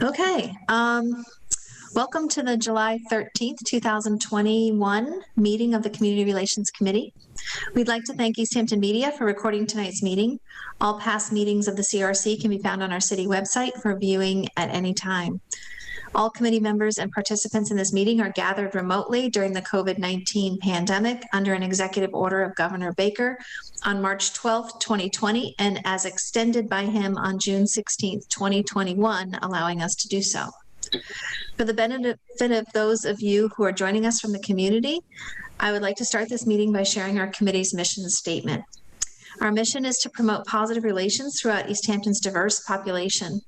Okay, welcome to the July 13th, 2021 meeting of the Community Relations Committee. We'd like to thank Easthampton Media for recording tonight's meeting. All past meetings of the CRC can be found on our city website for viewing at any time. All committee members and participants in this meeting are gathered remotely during the COVID-19 pandemic under an executive order of Governor Baker on March 12th, 2020, and as extended by him on June 16th, 2021, allowing us to do so. For the benefit of those of you who are joining us from the community, I would like to start this meeting by sharing our committee's mission statement. Our mission is to promote positive relations throughout Easthampton's diverse population.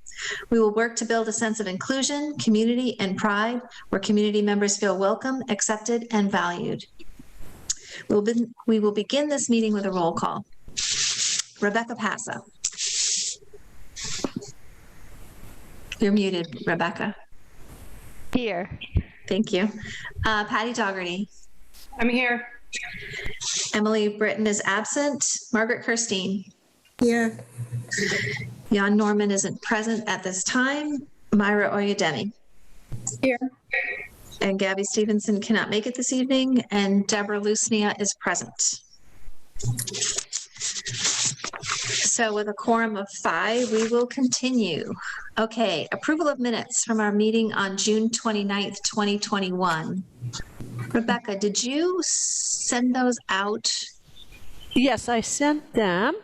We will work to build a sense of inclusion, community, and pride where community members feel welcome, accepted, and valued. We will begin this meeting with a roll call. Rebecca Passa. You're muted, Rebecca. Here. Thank you. Patty Dougherty. I'm here. Emily Britton is absent. Margaret Kirstein. Here. Jan Norman isn't present at this time. Myra Oyedemi. Here. And Gabby Stevenson cannot make it this evening, and Deborah Lusnia is present. So with a quorum of 5, we will continue. Okay, approval of minutes from our meeting on June 29th, 2021. Rebecca, did you send those out? Yes, I sent them.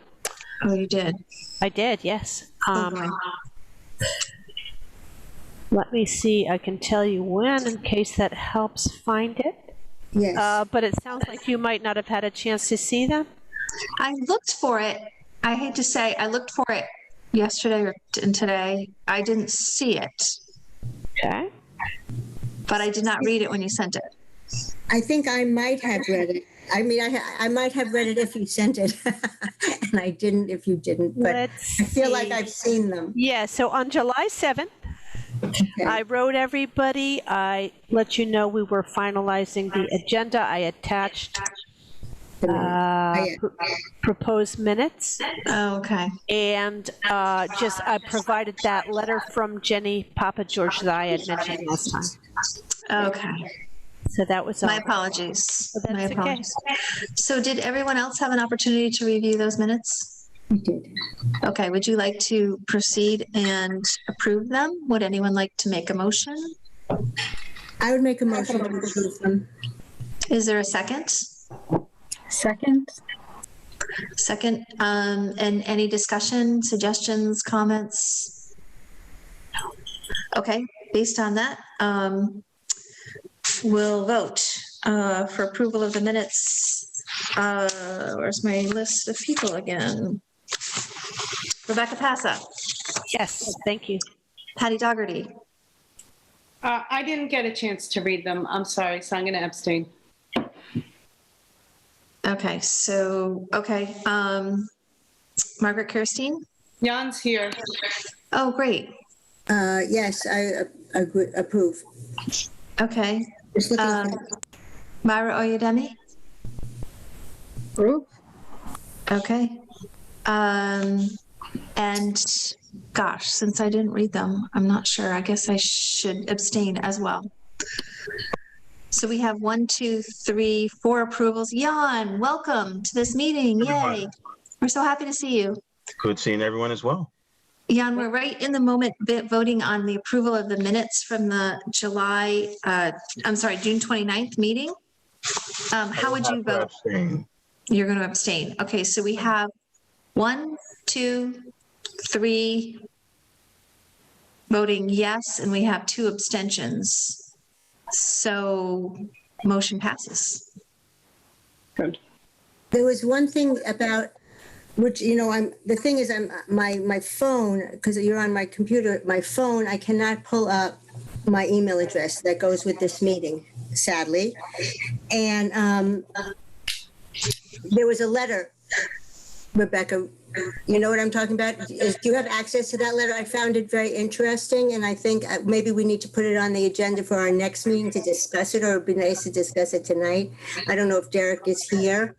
Oh, you did? I did, yes. Okay. Let me see. I can tell you when in case that helps find it. Yes. But it sounds like you might not have had a chance to see them. I looked for it. I hate to say, I looked for it yesterday and today. I didn't see it. Okay. But I did not read it when you sent it. I think I might have read it. I mean, I might have read it if you sent it, and I didn't if you didn't, but I feel like I've seen them. Yeah, so on July 7th, okay. I wrote everybody. I let you know we were finalizing the agenda. I attached proposed minutes. Oh, okay. And I provided that letter from Jenny Papa George that I had mentioned last time. Okay. So that was all. My apologies. Well, My apologies. Okay. So did everyone else have an opportunity to review those minutes? We did. Okay, would you like to proceed and approve them? Would anyone like to make a motion? I would make a motion to approve them. Is there a second? Second. Second, and any discussion, suggestions, comments? Okay, based on that, we'll vote for approval of the minutes. Where's my list of people again? Rebecca Passa. Yes, thank you. Patty Dougherty. I didn't get a chance to read them. I'm sorry, so I'm going to abstain. Okay, so, okay. Margaret Kirstein? Jan's here. Oh, great. Yes, I approve. Okay. Myra Oyedemi? Approve. Okay. And gosh, since I didn't read them, I'm not sure. I guess I should abstain as well. So we have 1, 2, 3, 4 approvals. Jan, welcome to this meeting. Yay. We're so happy to see you. Good seeing everyone as well. Jan, we're right in the moment voting on the approval of the minutes from the June 29th meeting. How would you vote? Abstain. You're going to abstain. Okay, so we have 1, 2, 3 voting yes, and we have 2 abstentions. So motion passes. Good. There was one thing about which, the thing is, my phone, because you're on my computer, my phone, I cannot pull up my email address that goes with this meeting, sadly. And there was a letter, Rebecca, you know what I'm talking about? Do you have access to that letter? I found it very interesting, and I think maybe we need to put it on the agenda for our next meeting to discuss it, or it'd be nice to discuss it tonight. I don't know if Derek is here,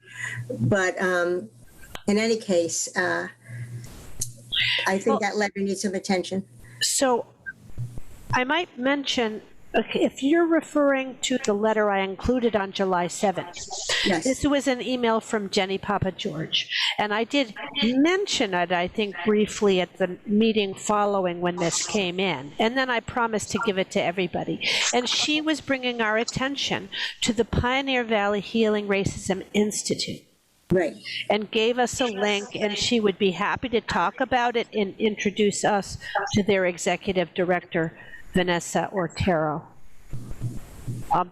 but in any case, I think that letter needs some attention. So I might mention, okay, if you're referring to the letter I included on July 7th, Yes. this was an email from Jenny Papa George, and I did mention it, I think, briefly at the meeting following when this came in, and then I promised to give it to everybody. And she was bringing our attention to the Pioneer Valley Healing Racism Institute. Right. And gave us a link, and she would be happy to talk about it and introduce us to their executive director, Vanessa Ortero.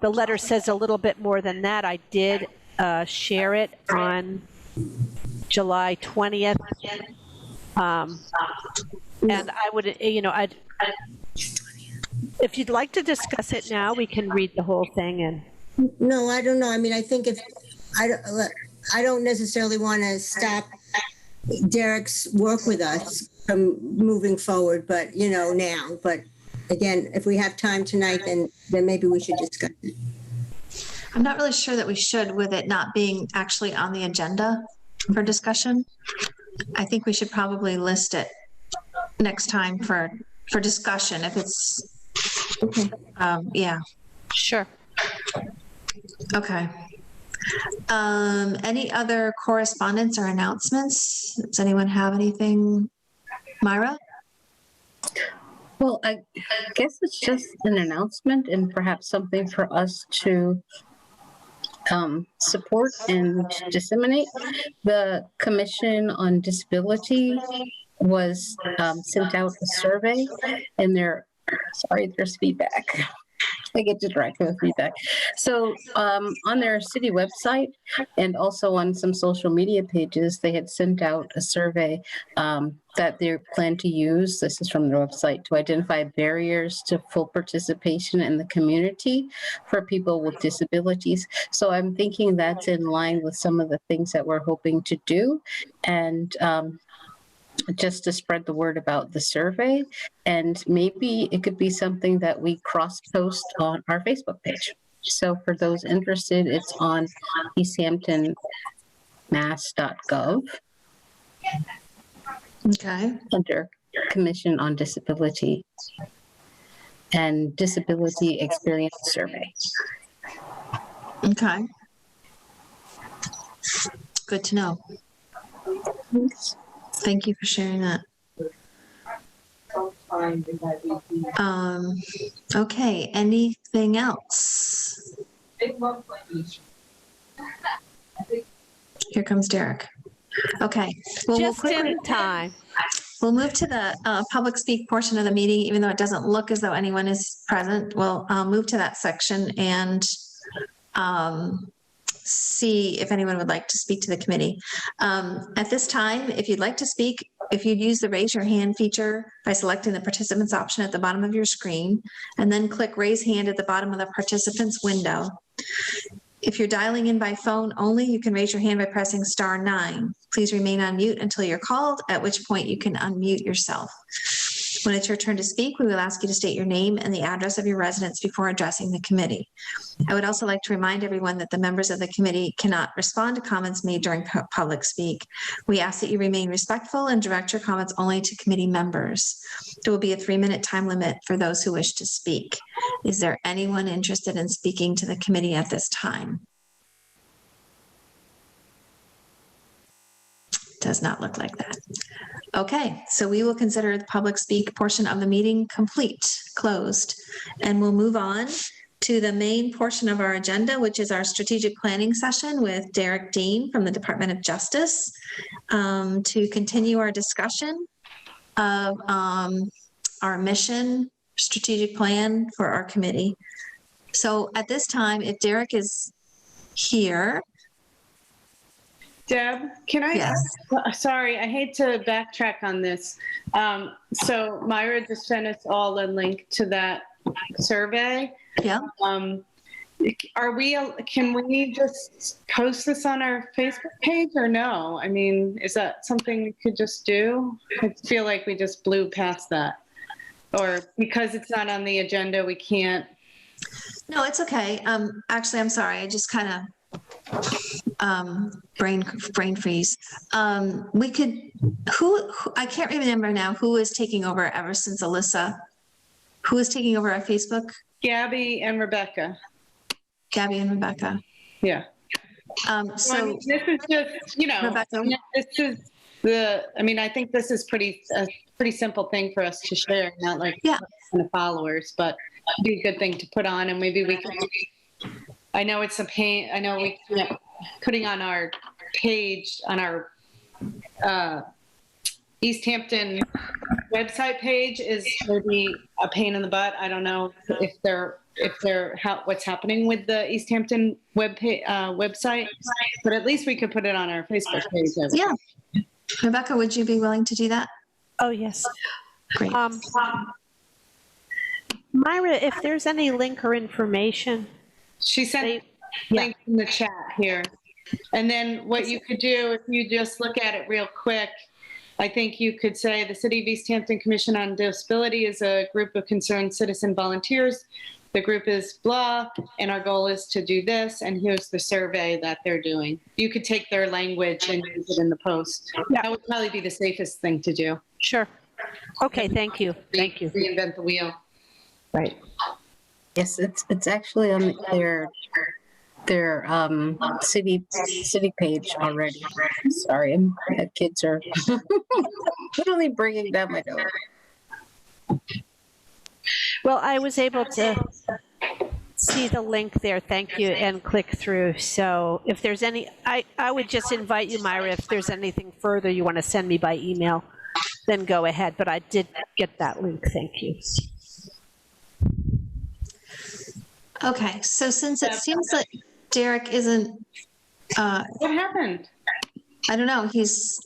The letter says a little bit more than that. I did share it on July 20th. And I would, if you'd like to discuss it now, we can read the whole thing. And No, I don't know. I mean, I think if, I don't necessarily want to stop Derek's work with us from moving forward, but, now. But again, if we have time tonight, then maybe we should discuss it. I'm not really sure that we should, with it not being actually on the agenda for discussion. I think we should probably list it next time for discussion if it's, yeah. sure. Okay. Any other correspondence or announcements? Does anyone have anything? Myra? Well, I guess it's just an announcement and perhaps something for us to support and disseminate. The Commission on Disability was sent out a survey, and there's feedback. I get distracted with feedback. So on their city website and also on some social media pages, they had sent out a survey that they plan to use. This is from their website, to identify barriers to full participation in the community for people with disabilities. So I'm thinking that's in line with some of the things that we're hoping to do. And just to spread the word about the survey, and maybe it could be something that we cross-post on our Facebook page. So for those interested, it's on easthamptonmass.gov Okay. under Commission on Disability and Disability Experience Survey. Okay. Good to know. Thanks. Thank you for sharing that. Okay, anything else? Here comes Derek. Okay. Well, Just in time. We'll move to the public speak portion of the meeting, even though it doesn't look as though anyone is present. We'll move to that section and see if anyone would like to speak to the committee. At this time, if you'd like to speak, if you'd use the raise your hand feature by selecting the participants option at the bottom of your screen, and then click raise hand at the bottom of the participants window. If you're dialing in by phone only, you can raise your hand by pressing *9. Please remain on mute until you're called, at which point you can unmute yourself. When it's your turn to speak, we will ask you to state your name and the address of your residence before addressing the committee. I would also like to remind everyone that the members of the committee cannot respond to comments made during public speak. We ask that you remain respectful and direct your comments only to committee members. There will be a 3-minute time limit for those who wish to speak. Is there anyone interested in speaking to the committee at this time? Does not look like that. Okay, so we will consider the public speak portion of the meeting complete, closed, and we'll move on to the main portion of our agenda, which is our strategic planning session with Derek Dean from the Department of Justice, to continue our discussion of our mission, strategic plan for our committee. So at this time, if Derek is here. Deb, can I? Yes. Sorry, I hate to backtrack on this. So Myra just sent us all a link to that survey. Yeah. Can we just post this on our Facebook page or no? I mean, is that something we could just do? I feel like we just blew past that. Or because it's not on the agenda, we can't. No, it's okay. Actually, I'm sorry. I just kind of brain freeze. We could, who I can't remember now who is taking over ever since Alyssa. Who is taking over our Facebook? Gabby and Rebecca. Gabby and Rebecca. Yeah. So I mean, this is just, Rebecca. this is I think this is a pretty simple thing for us to share, not like Yeah. kind of followers, but it'd be a good thing to put on, and maybe we can, I know it's a pain, I know putting on our page, on our Easthampton website page is maybe a pain in the butt. I don't know what's happening with the Easthampton website, but at least we could put it on our Facebook page. Yeah. Rebecca, would you be willing to do that? Oh, yes. Great. Myra, if there's any link or information. She sent Yeah. link in the chat here. And then what you could do, if you just look at it real quick, I think you could say the City of Easthampton Commission on Disability is a group of concerned citizen volunteers. The group is blah, and our goal is to do this, and here's the survey that they're doing. You could take their language and use it in the post. Yeah. That would probably be the safest thing to do. Sure. Okay, thank you. Thank you. Reinvent the wheel. Right. Yes, it's actually on their city page already. Sorry, my kids are literally bringing down my door. Well, I was able to see the link there, thank you, and click through. So if there's any, I would just invite you, Myra, if there's anything further you want to send me by email, then go ahead. But I did get that link, thank you. Okay, so since it seems like Derek isn't, What happened? I don't know, he's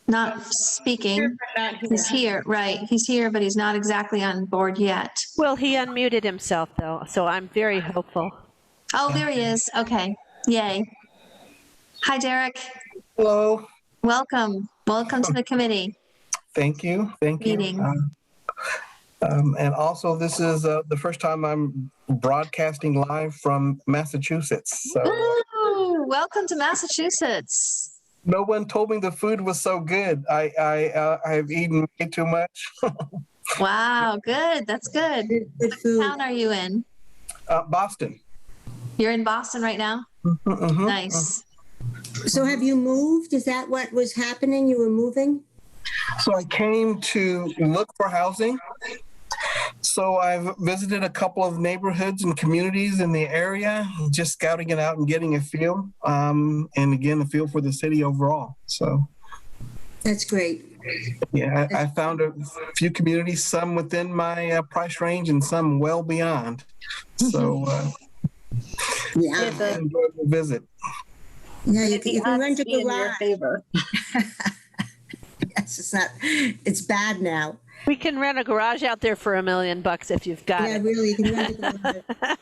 not speaking. He's here, right. He's here, but he's not exactly on board yet. Well, he unmuted himself, though, so I'm very hopeful. Oh, there he is. Okay, yay. Hi, Derek. Hello. Welcome. Welcome to the committee. Thank you. Thank you. Meeting. And also, this is the first time I'm broadcasting live from Massachusetts. So Ooh, welcome to Massachusetts. no one told me the food was so good. I've eaten way too much. Wow, good. That's good. Good What food. town are you in? Boston. You're in Boston right now? Mhm. Nice. So have you moved? Is that what was happening? You were moving? So I came to look for housing. So I've visited a couple of neighborhoods and communities in the area, just scouting it out and getting a feel. And again, a feel for the city overall. So That's great. yeah, I found a few communities, some within my price range and some well beyond. So Yeah. I enjoyed the visit. Yeah, you can rent a Be in your garage. favor. Yes, it's bad now. We can rent a garage out there for $1 million if you've got Yeah, it. really, you can rent a garage.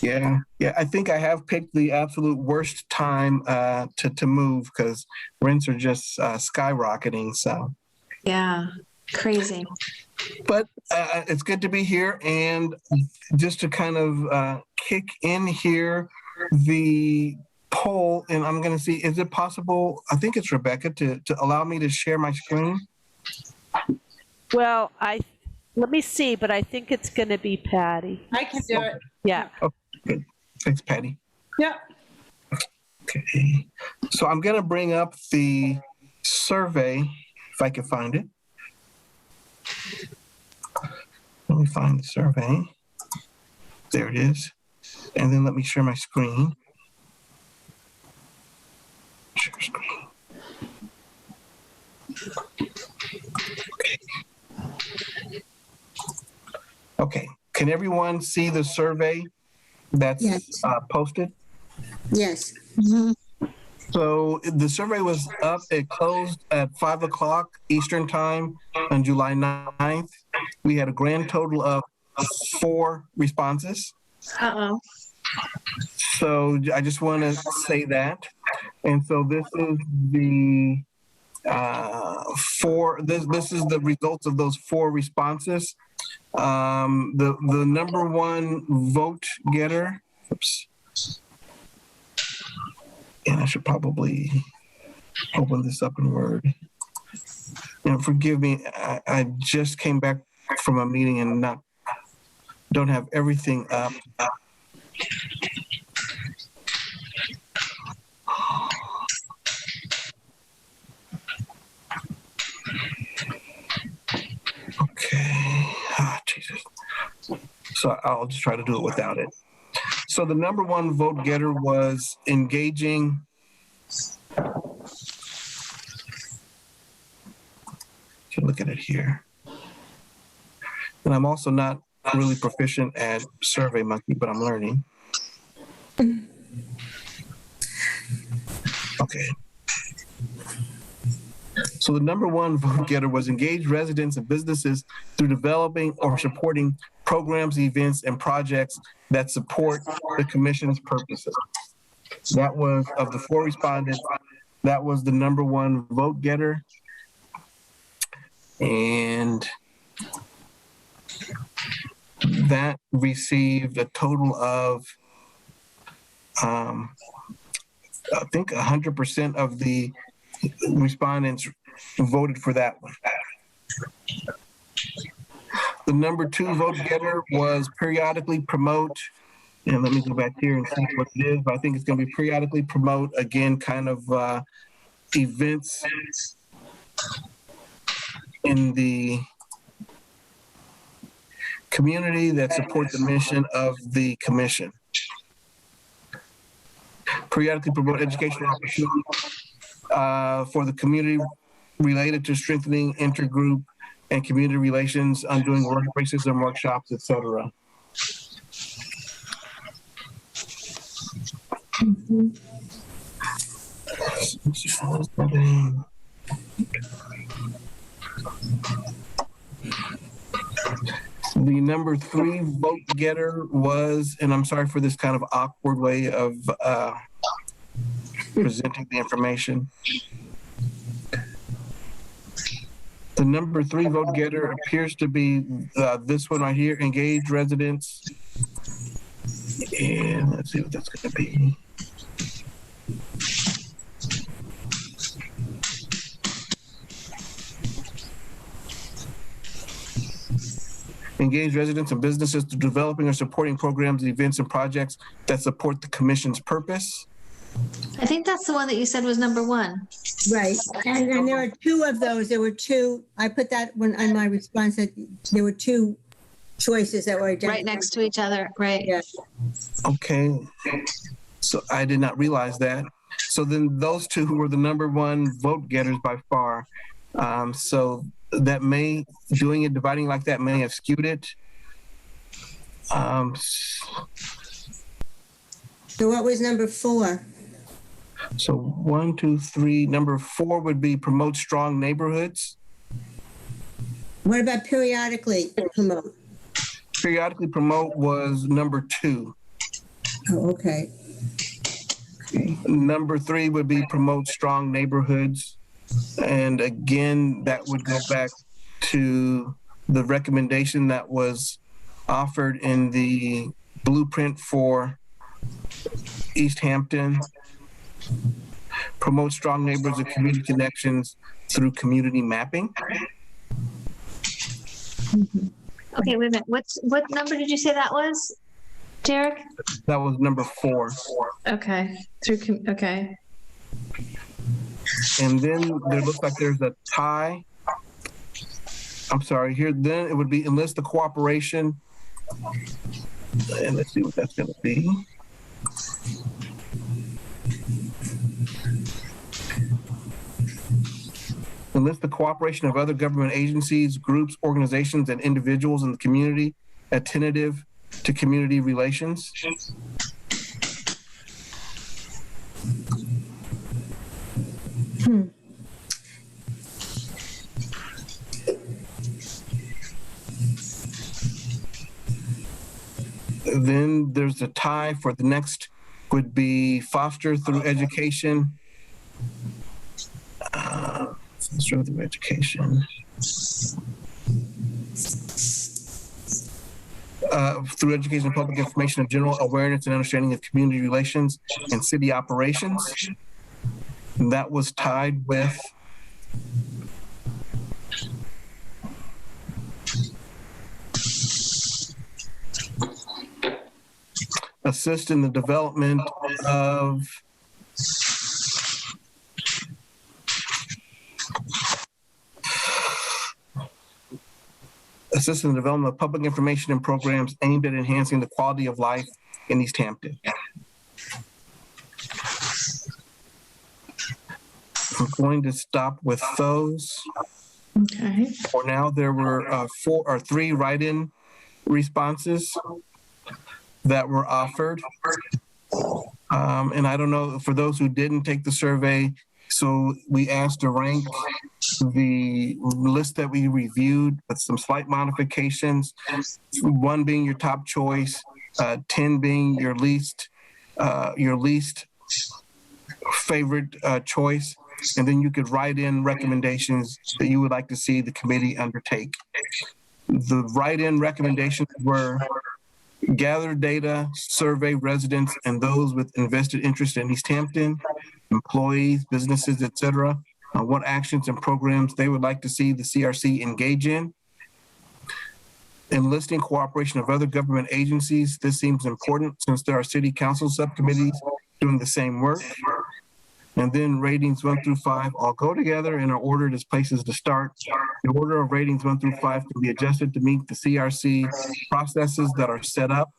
Yeah. I think I have picked the absolute worst time to move because rents are just skyrocketing. So, Yeah, crazy. but it's good to be here. And just to kind of kick in here, the poll, and I'm going to see, is it possible, I think it's Rebecca, to allow me to share my screen? Well, let me see, but I think it's going to be Patty. I can do it. Yeah. Good. Thanks, Patty. Yeah. Okay. So I'm going to bring up the survey, if I can find it. Let me find the survey. There it is. And then let me share my screen. Share screen. Okay. Can everyone see the survey that's Yes. posted? Yes. Mhm. So the survey was up, it closed at 5 o'clock Eastern time on July 9th. We had a grand total of 4 responses. Uh-oh. So I just want to say that. And so this is the this is the results of those 4 responses. The number one vote getter, oops. And I should probably open this up in Word. And forgive me, I just came back from a meeting and not don't have everything up. Okay. Jesus. So I'll just try to do it without it. So the number one vote getter was engaging. Should look at it here. And I'm also not really proficient at SurveyMonkey, but I'm learning. Okay. So the number one vote getter was engage residents and businesses through developing or supporting programs, events, and projects that support the commission's purposes. That was, of the 4 respondents, that was the number one vote getter. And that received a total of, I think 100% of the respondents voted for that one. The number 2 vote getter was periodically promote, and let me go back here and see what it is, but I think it's going to be periodically promote, again, kind of events in the community that support the mission of the commission. Periodically promote educational opportunities for the community related to strengthening intergroup and community relations, undoing racism workshops, etc. The number 3 vote getter was, and I'm sorry for this kind of awkward way of presenting the information. The number 3 vote getter appears to be this one right here, engage residents. And let's see what that's going to be. Engage residents and businesses through developing or supporting programs, events, and projects that support the commission's purpose. I think that's the one that you said was number 1. Right. And there are 2 of those. There were 2. I put that one on my response that there were 2 choices that were identified. Right next to each other, right? Yeah. Okay. So I did not realize that. So then those 2 were the number 1 vote getters by far. So that may, doing it, dividing like that may have skewed it. So what was number 4? So 1, 2, 3. Number 4 would be promote strong neighborhoods. What about periodically promote? Periodically promote was number 2. Oh, okay. Number 3 would be promote strong neighborhoods. And again, that would go back to the recommendation that was offered in the blueprint for Easthampton. Promote strong neighborhoods and community connections through community mapping. Okay, wait a minute. What number did you say that was, Derek? That was number 4. Okay. Okay. And then there looks like there's a tie. I'm sorry, here then it would be enlist the cooperation. And let's see what that's going to be. Enlist the cooperation of other government agencies, groups, organizations, and individuals in the community attentive to community relations. Then there's a tie for the next would be foster through education. Foster through education. Through education and public information and general awareness and understanding of community relations and city operations. And that was tied with assist in the development of public information and programs aimed at enhancing the quality of life in Easthampton. I'm going to stop with those. Okay. For now, there were 3 write-in responses that were offered. And I don't know, for those who didn't take the survey, so we asked to rank the list that we reviewed with some slight modifications, 1 being your top choice, 10 being your least favorite choice, and then you could write in recommendations that you would like to see the committee undertake. The write-in recommendations were gather data, survey residents and those with invested interest in Easthampton, employees, businesses, etc., what actions and programs they would like to see the CRC engage in. Enlisting cooperation of other government agencies. This seems important since there are city council subcommittees doing the same work. And then ratings 1 through 5 all go together in an ordered as places to start. The order of ratings 1 through 5 can be adjusted to meet the CRC processes that are set up.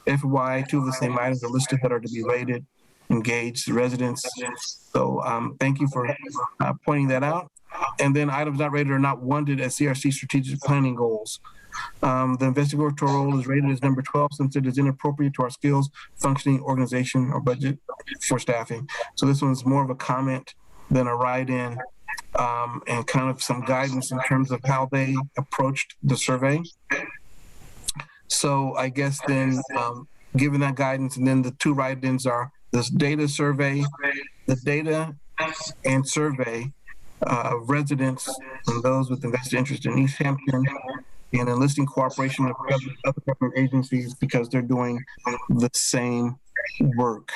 FYI, 2 of the same items are listed that are to be rated, engaged residents. So thank you for pointing that out. And then items not rated are not wanted as CRC strategic planning goals. The investigatory role is rated as number 12 since it is inappropriate to our skills, functioning, organization, or budget for staffing. So this one's more of a comment than a write-in, and kind of some guidance in terms of how they approached the survey. So I guess then, given that guidance, and then the 2 write-ins are this data survey, the data and survey residents and those with invested interest in Easthampton, and enlisting cooperation of other government agencies because they're doing the same work.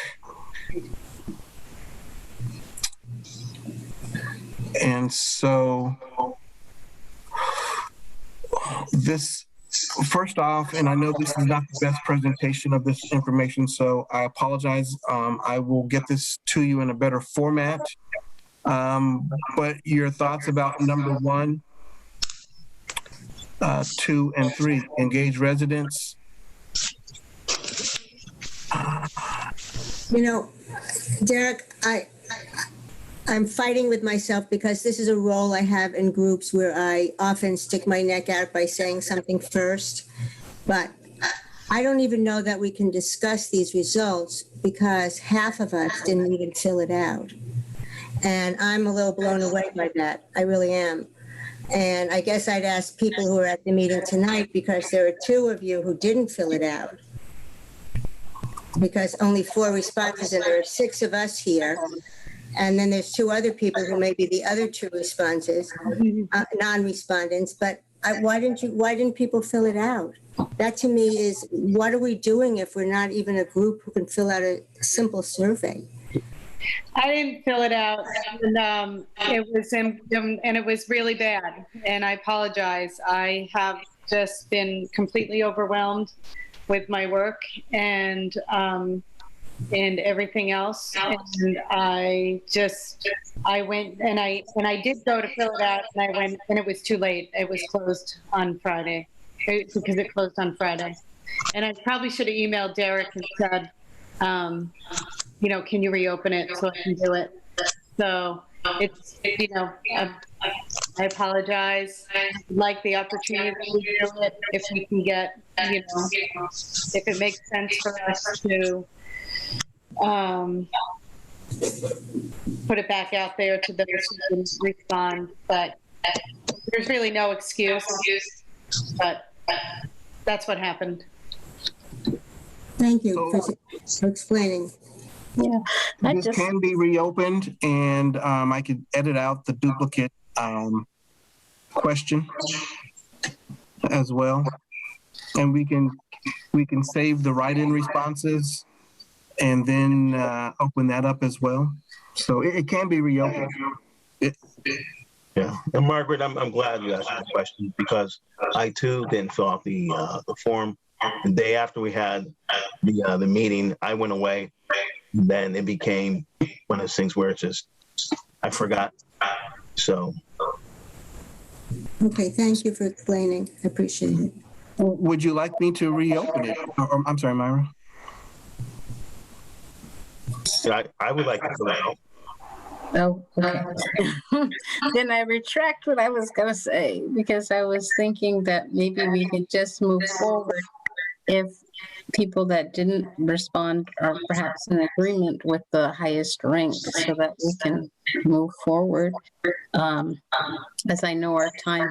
And so this, first off, and I know this is not the best presentation of this information, so I apologize. I will get this to you in a better format. But your thoughts about number 1, 2, and 3, engage residents. You know, Derek, I'm fighting with myself because this is a role I have in groups where I often stick my neck out by saying something first. But I don't even know that we can discuss these results because half of us didn't even fill it out. And I'm a little blown away by that. I really am. And I guess I'd ask people who are at the meeting tonight, because there are 2 of you who didn't fill it out, because only 4 responses and there are 6 of us here. And then there's 2 other people who may be the other 2 responses, non-respondents. But why didn't people fill it out? That to me is, what are we doing if we're not even a group who can fill out a simple survey? I didn't fill it out, and it was really bad, and I apologize. I have just been completely overwhelmed with my work and everything else, and I went and I did go to fill it out, and I went and it was too late. It was closed on Friday because it closed on Friday, and I probably should have emailed Derek and said, can you reopen it so I can do it? So it's, I apologize. I'd like the opportunity to do it if we can get, if it makes sense for us to put it back out there to those who can respond. But there's really no excuse, but that's what happened. Thank you for explaining. Yeah, This can be reopened, and I could edit out the duplicate question as well, and we can save the write-in responses and then open that up as well. So it can be reopened. Yeah, and Margaret, I'm glad you asked the question because I too didn't fill out the form. the day after we had the meeting, I went away. Then it became one of those things where it's just, I forgot. So. Okay, thank you for explaining. I appreciate it. Would you like me to reopen it? I'm sorry, Myra. I would like to fill it out. Oh, okay. Then I retract what I was going to say, because I was thinking that maybe we could just move forward if people that didn't respond are perhaps in agreement with the highest rank, so that we can move forward. As I know our time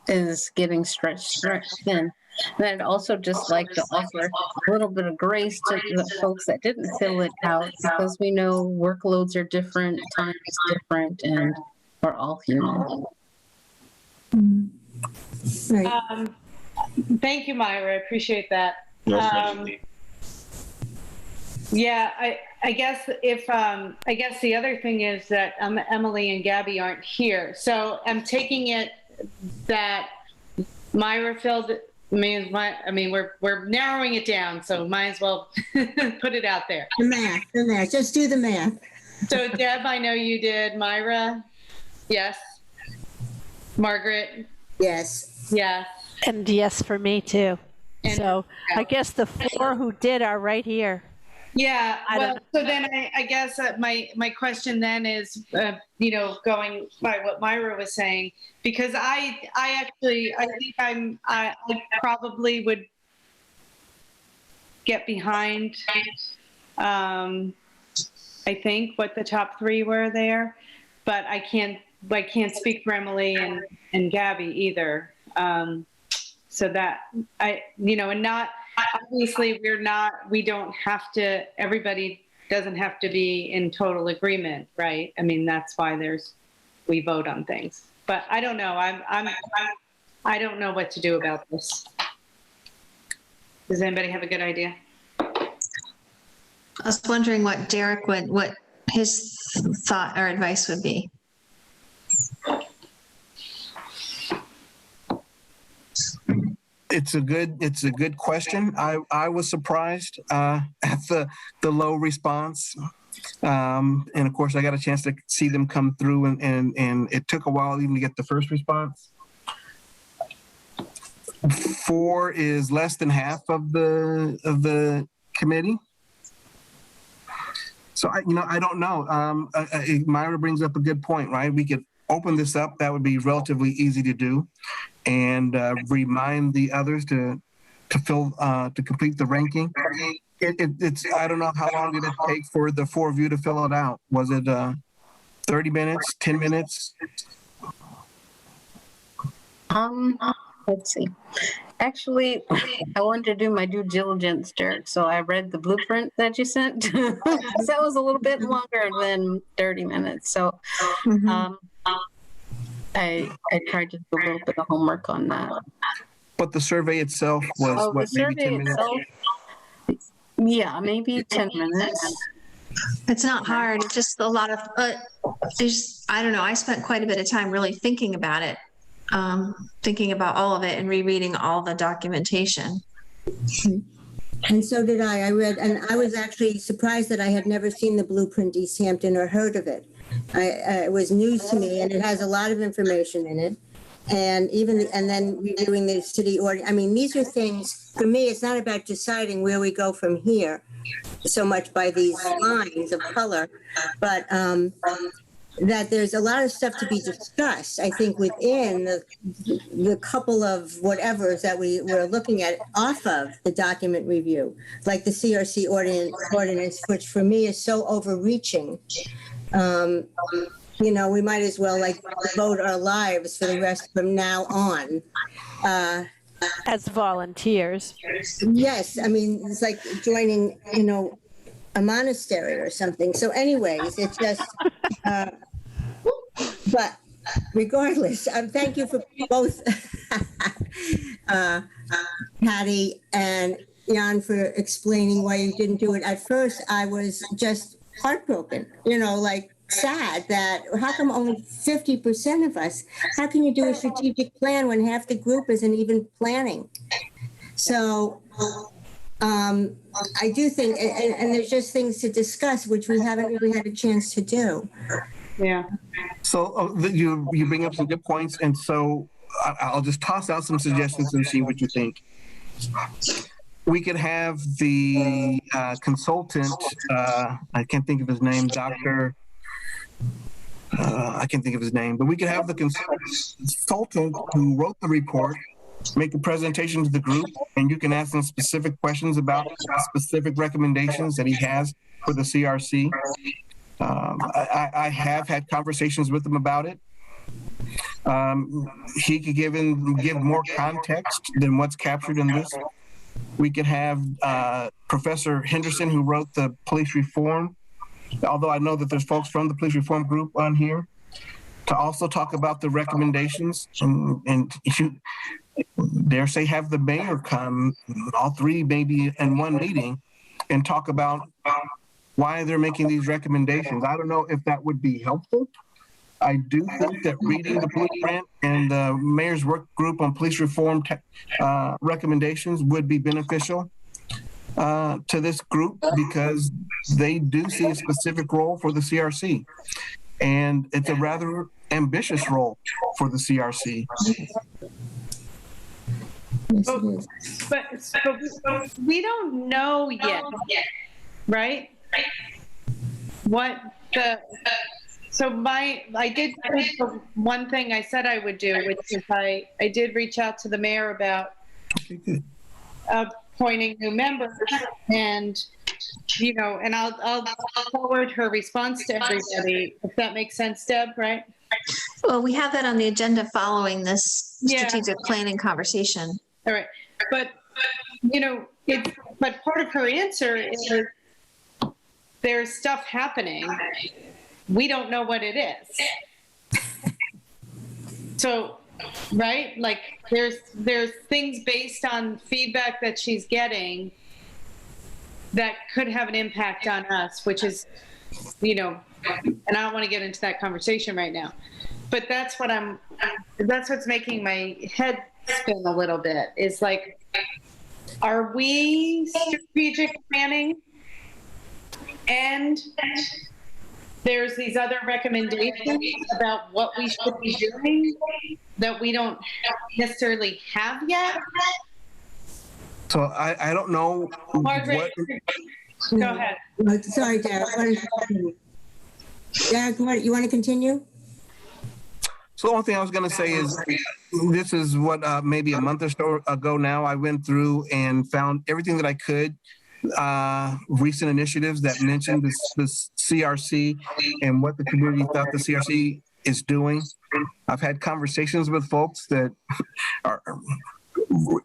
is getting stretched thin. And I'd also just like to offer a little bit of grace to the folks that didn't fill it out, because we know workloads are different, time is different, and we're all human. Right. Thank you, Myra. I appreciate that. Yes, Yeah, I guess I guess the other thing is that Emily and Gabby aren't here, so I'm taking it that Myra filled. I mean, we're narrowing it down, so might as well put it out there. The math. Just do the math. So Deb, I know you did. Myra, yes. Margaret, Yes. yeah. And yes, for me too. And- So I guess the 4 who did are right here. Yeah, I well, don't so then I guess my question then is, going by what Myra was saying, because I think I probably would get behind, I think what the top 3 were there, but I can't speak for Emily and Gabby either. So that and not, obviously we don't have to, everybody doesn't have to be in total agreement, right? I mean, that's why we vote on things, but I don't know. I don't know what to do about this. Does anybody have a good idea? I was wondering what what his thought or advice would be. It's a good question. I was surprised at the low response. And of course I got a chance to see them come through, and it took a while even to get the first response. 4 is less than half of the committee. So I don't know. Myra brings up a good point, right? We could open this up. That would be relatively easy to do, and remind the others to complete the ranking. It's I don't know, how long did it take for the 4 of you to fill it out? Was it 30 minutes, 10 minutes? Let's see. Actually, I wanted to do my due diligence, Derek, so I read the blueprint that you sent. So that was a little bit longer than 30 minutes. So I tried to do a little bit of homework on that. But the survey itself was maybe 10 minutes? Yeah, maybe 10 minutes. It's not hard. It's just a lot of, I don't know. I spent quite a bit of time really thinking about it, thinking about all of it and rereading all the documentation. And so did I. I read, and I was actually surprised that I had never seen the blueprint Easthampton or heard of it. It was news to me, and it has a lot of information in it. And then reviewing the city order. I mean, these are things, for me, it's not about deciding where we go from here so much by these lines of color, but that there's a lot of stuff to be discussed, I think, within the couple of whatevers that we're looking at off of the document review, like the CRC ordinance, which for me is so overreaching. We might as well devote our lives for the rest from now on. As volunteers. Yes, I mean, it's like joining, a monastery or something. So anyways, it's just, but regardless, thank you for both Patty and Jan for explaining why you didn't do it. At first, I was just heartbroken, sad that how come only 50% of us, how can you do a strategic plan when half the group isn't even planning? So I do think, and there's just things to discuss, which we haven't really had a chance to do. Yeah. So you bring up some good points, and so I'll just toss out some suggestions and see what you think. We could have the consultant, I can't think of his name, I can't think of his name, but we could have the consultant who wrote the report make a presentation to the group, and you can ask them specific questions about specific recommendations that he has for the CRC. I have had conversations with him about it. He could give more context than what's captured in this. We could have Professor Henderson, who wrote the police reform, although I know that there's folks from the police reform group on here, to also talk about the recommendations, and you dare say have the mayor come, all three maybe in one meeting, and talk about why they're making these recommendations. I don't know if that would be helpful. I do think that reading the blueprint and the mayor's work group on police reform recommendations would be beneficial to this group, because they do see a specific role for the CRC, and it's a rather ambitious role for the CRC. But we don't know yet, right? What the I did do one thing I said I would do, which is I did reach out to the mayor about appointing new members, and and I'll forward her response to everybody, if that makes sense, Deb, right? Well, we have that on the agenda following this strategic planning conversation. All right, but but part of her answer is there's stuff happening. We don't know what it is. So, right? Like there's things based on feedback that she's getting that could have an impact on us, which is, and I don't want to get into that conversation right now, but that's what's making my head spin a little bit, is like, are we strategic planning? And there's these other recommendations about what we should be doing that we don't necessarily have yet. So I don't know. Margaret, go ahead. Sorry, Derek. Derek, you want to continue? So the only thing I was going to say is, this is what maybe a month or so ago now, I went through and found everything that I could, recent initiatives that mentioned this CRC and what the community thought the CRC is doing. I've had conversations with folks that are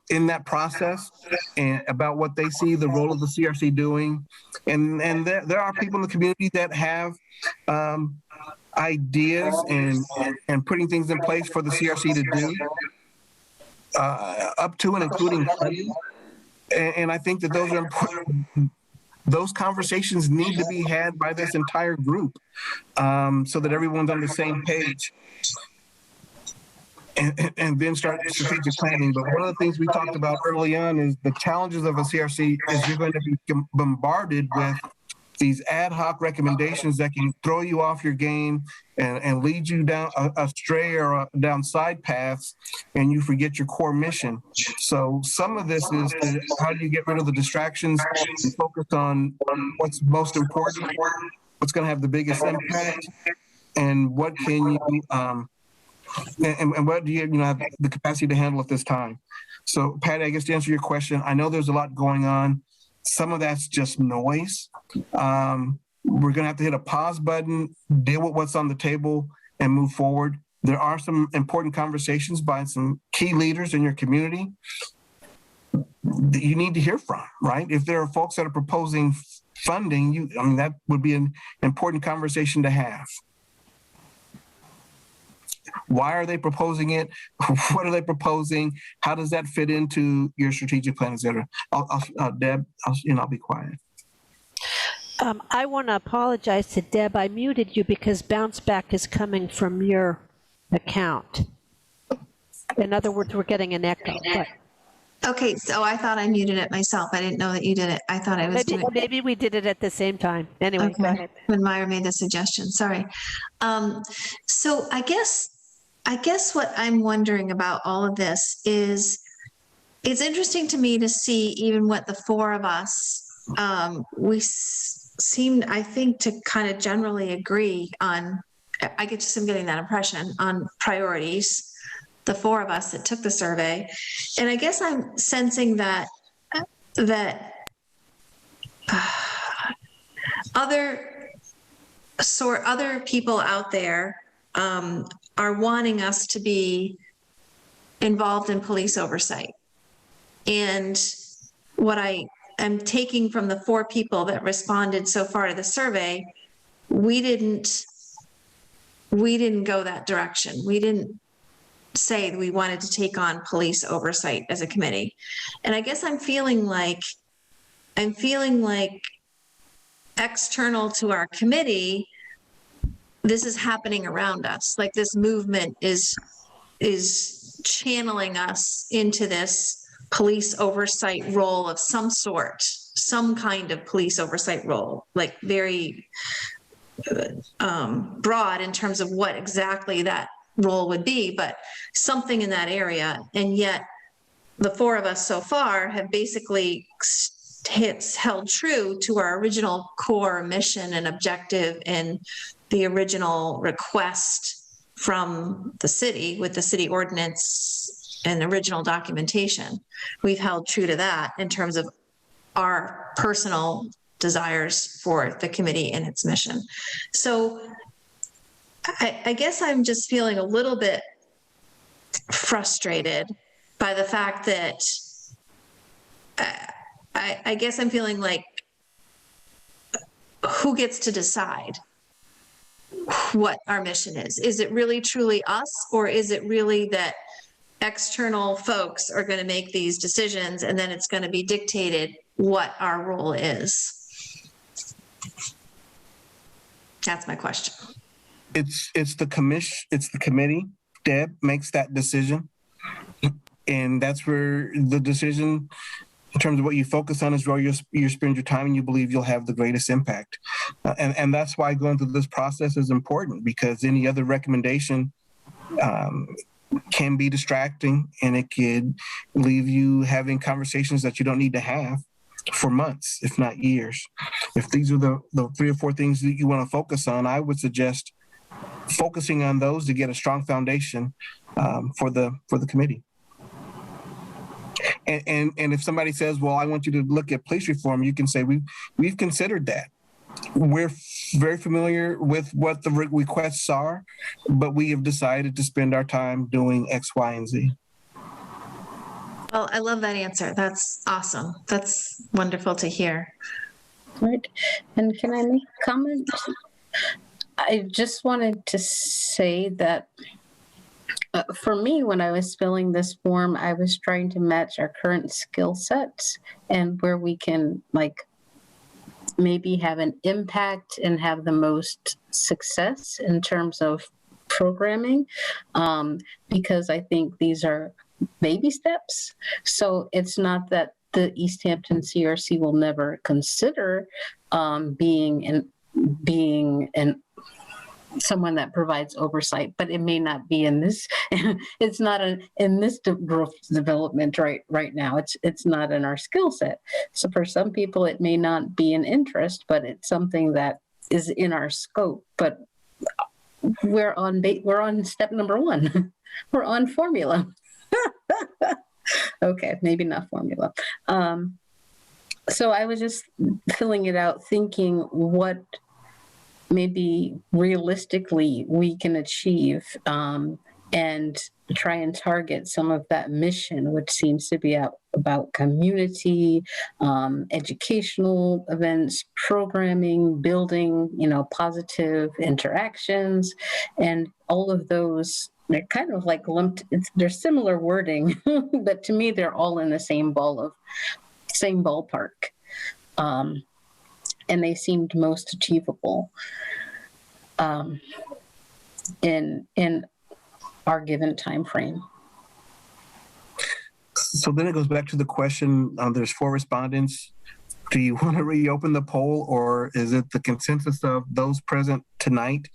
in that process and about what they see the role of the CRC doing. And there are people in the community that have ideas and putting things in place for the CRC to do, up to and including funding. And I think that those are important. Those conversations need to be had by this entire group, so that everyone's on the same page, and then start strategic planning. But one of the things we talked about early on is the challenges of a CRC is you're going to be bombarded with these ad hoc recommendations that can throw you off your game and lead you down astray or down side paths, and you forget your core mission. So some of this is how do you get rid of the distractions and focus on what's most important, what's going to have the biggest impact, and what can you and what do you have the capacity to handle at this time. So Patty, I guess to answer your question, I know there's a lot going on. Some of that's just noise. We're going to have to hit a pause button, deal with what's on the table, and move forward. There are some important conversations by some key leaders in your community that you need to hear from, right? If there are folks that are proposing funding, that would be an important conversation to have. Why are they proposing it? What are they proposing? How does that fit into your strategic plan, et cetera? Deb, I'll be quiet. I want to apologize to Deb. I muted you because bounce back is coming from your account. In other words, we're getting an echo. But Okay, so I thought I muted it myself. I didn't know that you did it. I thought I was doing. Maybe we did it at the same time. Anyway, go Okay, ahead. when Myra made the suggestion, sorry. So I guess what I'm wondering about all of this is, it's interesting to me to see even what the four of us, we seem, I think, to kind of generally agree on, I just am getting that impression, on priorities, the four of us that took the survey. And I guess I'm sensing that other people out there are wanting us to be involved in police oversight. And what I am taking from the four people that responded so far to the survey, we didn't go that direction. We didn't say we wanted to take on police oversight as a committee. And I guess I'm feeling like external to our committee, this is happening around us. Like this movement is channeling us into this police oversight role of some sort, some kind of police oversight role, like very broad in terms of what exactly that role would be, but something in that area. And yet the four of us so far have basically held true to our original core mission and objective and the original request from the city with the city ordinance and original documentation. We've held true to that in terms of our personal desires for the committee and its mission. So I guess I'm just feeling a little bit frustrated by the fact that I guess I'm feeling like, who gets to decide what our mission is? Is it really truly us, or is it really that external folks are going to make these decisions and then it's going to be dictated what our role is? That's my question. It's the committee. Deb makes that decision, and that's where the decision in terms of what you focus on is where you spend your time and you believe you'll have the greatest impact. And that's why going through this process is important, because any other recommendation can be distracting, and it could leave you having conversations that you don't need to have for months, if not years. If these are the 3 or 4 things that you want to focus on, I would suggest focusing on those to get a strong foundation for the committee. And if somebody says, well, I want you to look at police reform, you can say we've considered that. We're very familiar with what the requests are, but we have decided to spend our time doing X, Y, and Z. Well, I love that answer. That's awesome. That's wonderful to hear. Right. And can I make a comment? I just wanted to say that for me, when I was filling this form, I was trying to match our current skill sets and where we can maybe have an impact and have the most success in terms of programming, because I think these are baby steps. So it's not that the Easthampton CRC will never consider being someone that provides oversight, but it may not be in this. It's not in this growth development right now. It's not in our skill set. So for some people, it may not be an interest, but it's something that is in our scope. But we're on step number 1. We're on formula. Okay, maybe not formula. So I was just filling it out, thinking what maybe realistically we can achieve, and try and target some of that mission, which seems to be about community, educational events, programming, building, positive interactions, and all of those. They're kind of like lumped. They're similar wording, but to me, they're all in the same ballpark. And they seemed most achievable in our given time frame. So then it goes back to the question, there's 4 respondents. Do you want to reopen the poll, or is it the consensus of those present tonight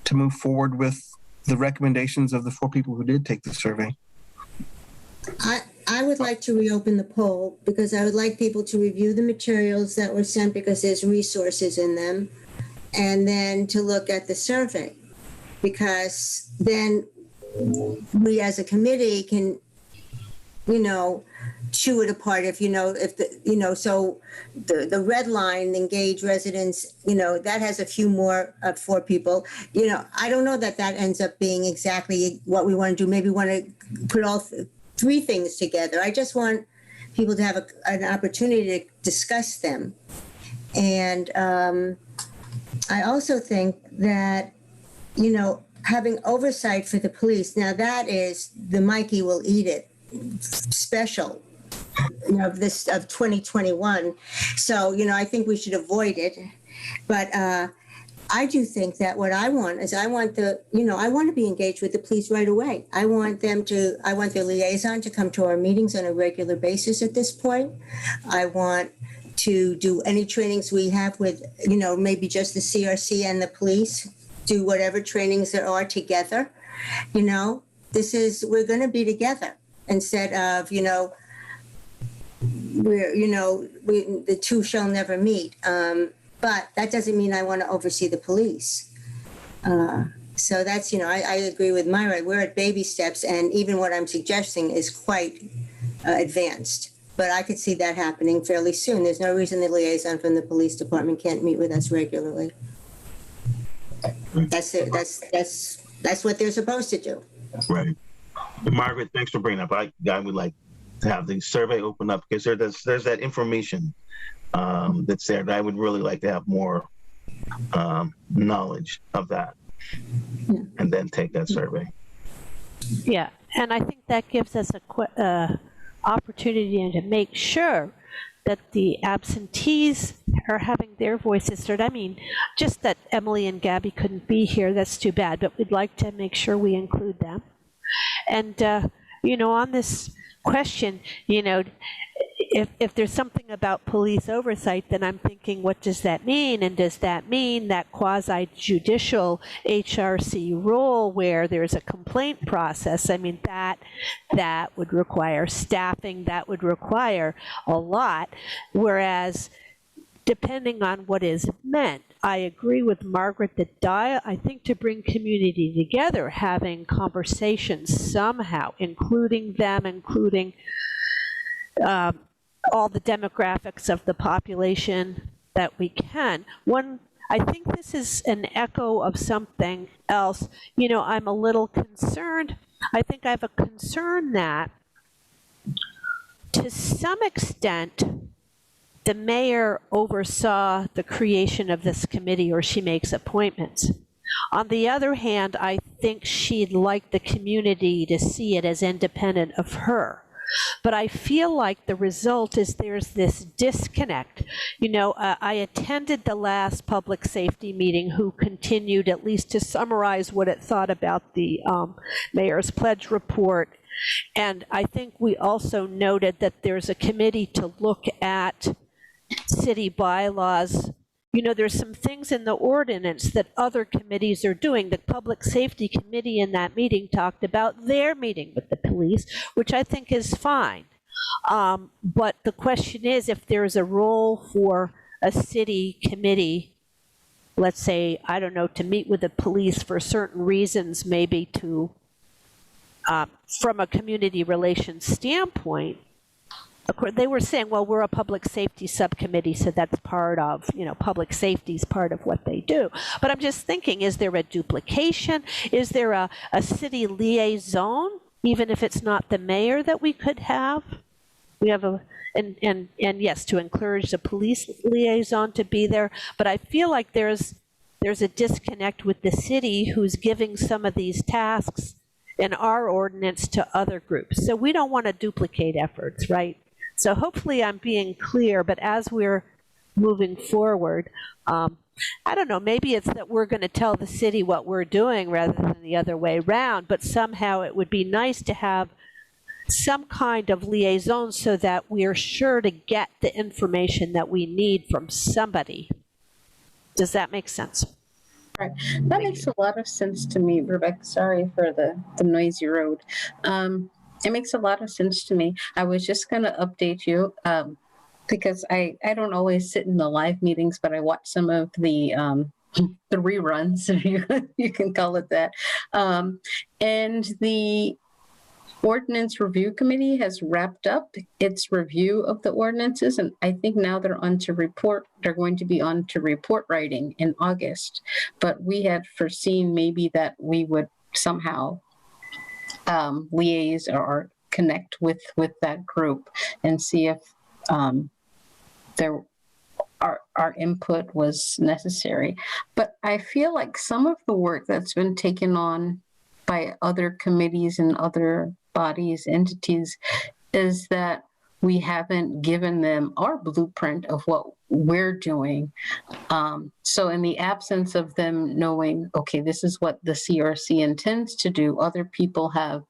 to move forward with the recommendations of the 4 people who did take the survey? I would like to reopen the poll because I would like people to review the materials that were sent because there's resources in them, and then to look at the survey, because then we as a committee can, chew it apart. If so the red line, engage residents, that has a few more 4 people. I don't know that ends up being exactly what we want to do. Maybe we want to put all 3 things together. I just want people to have an opportunity to discuss them. And I also think that, having oversight for the police, now that is the Mikey will eat it special of 2021. So, I think we should avoid it. But I do think that what I want is I want to be engaged with the police right away. I want their liaison to come to our meetings on a regular basis at this point. I want to do any trainings we have with, maybe just the CRC and the police, do whatever trainings there are together. We're going to be together instead of, the 2 shall never meet. But that doesn't mean I want to oversee the police. So that's, I agree with Myra. We're at baby steps, and even what I'm suggesting is quite advanced. But I could see that happening fairly soon. There's no reason the liaison from the police department can't meet with us regularly. That's it. That's what they're supposed to do. Right. Margaret, thanks for bringing up. I would like to have the survey open up because there's that information that's there that I would really like to have more knowledge of that, and then take that survey. Yeah, and I think that gives us a opportunity to make sure that the absentees are having their voices heard. I mean, just that Emily and Gabby couldn't be here, that's too bad, but we'd like to make sure we include them. And, on this question, if there's something about police oversight, then I'm thinking, what does that mean? And does that mean that quasi-judicial HRC role where there's a complaint process? I mean, that would require staffing, that would require a lot, whereas depending on what is meant, I agree with Margaret that I think to bring community together, having conversations somehow, including them, including all the demographics of the population that we can. I think this is an echo of something else. I'm a little concerned. I think I have a concern that to some extent, the mayor oversaw the creation of this committee, or she makes appointments. On the other hand, I think she'd like the community to see it as independent of her. But I feel like the result is there's this disconnect. I attended the last public safety meeting, who continued at least to summarize what it thought about the mayor's pledge report. And I think we also noted that there's a committee to look at city bylaws. There's some things in the ordinance that other committees are doing. The Public Safety Committee in that meeting talked about their meeting with the police, which I think is fine. But the question is, if there's a role for a city committee, let's say, I don't know, to meet with the police for certain reasons, maybe to, from a community relations standpoint, of course, they were saying, well, we're a public safety subcommittee, so that's part of, public safety is part of what they do. But I'm just thinking, is there a duplication? Is there a city liaison, even if it's not the mayor, that we could have? We have and yes, to encourage the police liaison to be there. But I feel like there's a disconnect with the city, who's giving some of these tasks in our ordinance to other groups. So we don't want to duplicate efforts, right? So hopefully I'm being clear, but as we're moving forward, I don't know, maybe it's that we're going to tell the city what we're doing rather than the other way around, but somehow it would be nice to have some kind of liaison so that we are sure to get the information that we need from somebody. Does that make sense? Right. That makes a lot of sense to me, Rebecca. Sorry for the noisy road. It makes a lot of sense to me. I was just going to update you because I don't always sit in the live meetings, but I watch some of the reruns, if you can call it that. And the Ordinance Review Committee has wrapped up its review of the ordinances, and I think now they're going to be on to report writing in August. But we had foreseen maybe that we would somehow liaise or connect with that group and see if our input was necessary. But I feel like some of the work that's been taken on by other committees and other bodies, entities, is that we haven't given them our blueprint of what we're doing. So in the absence of them knowing, okay, this is what the CRC intends to do, other people have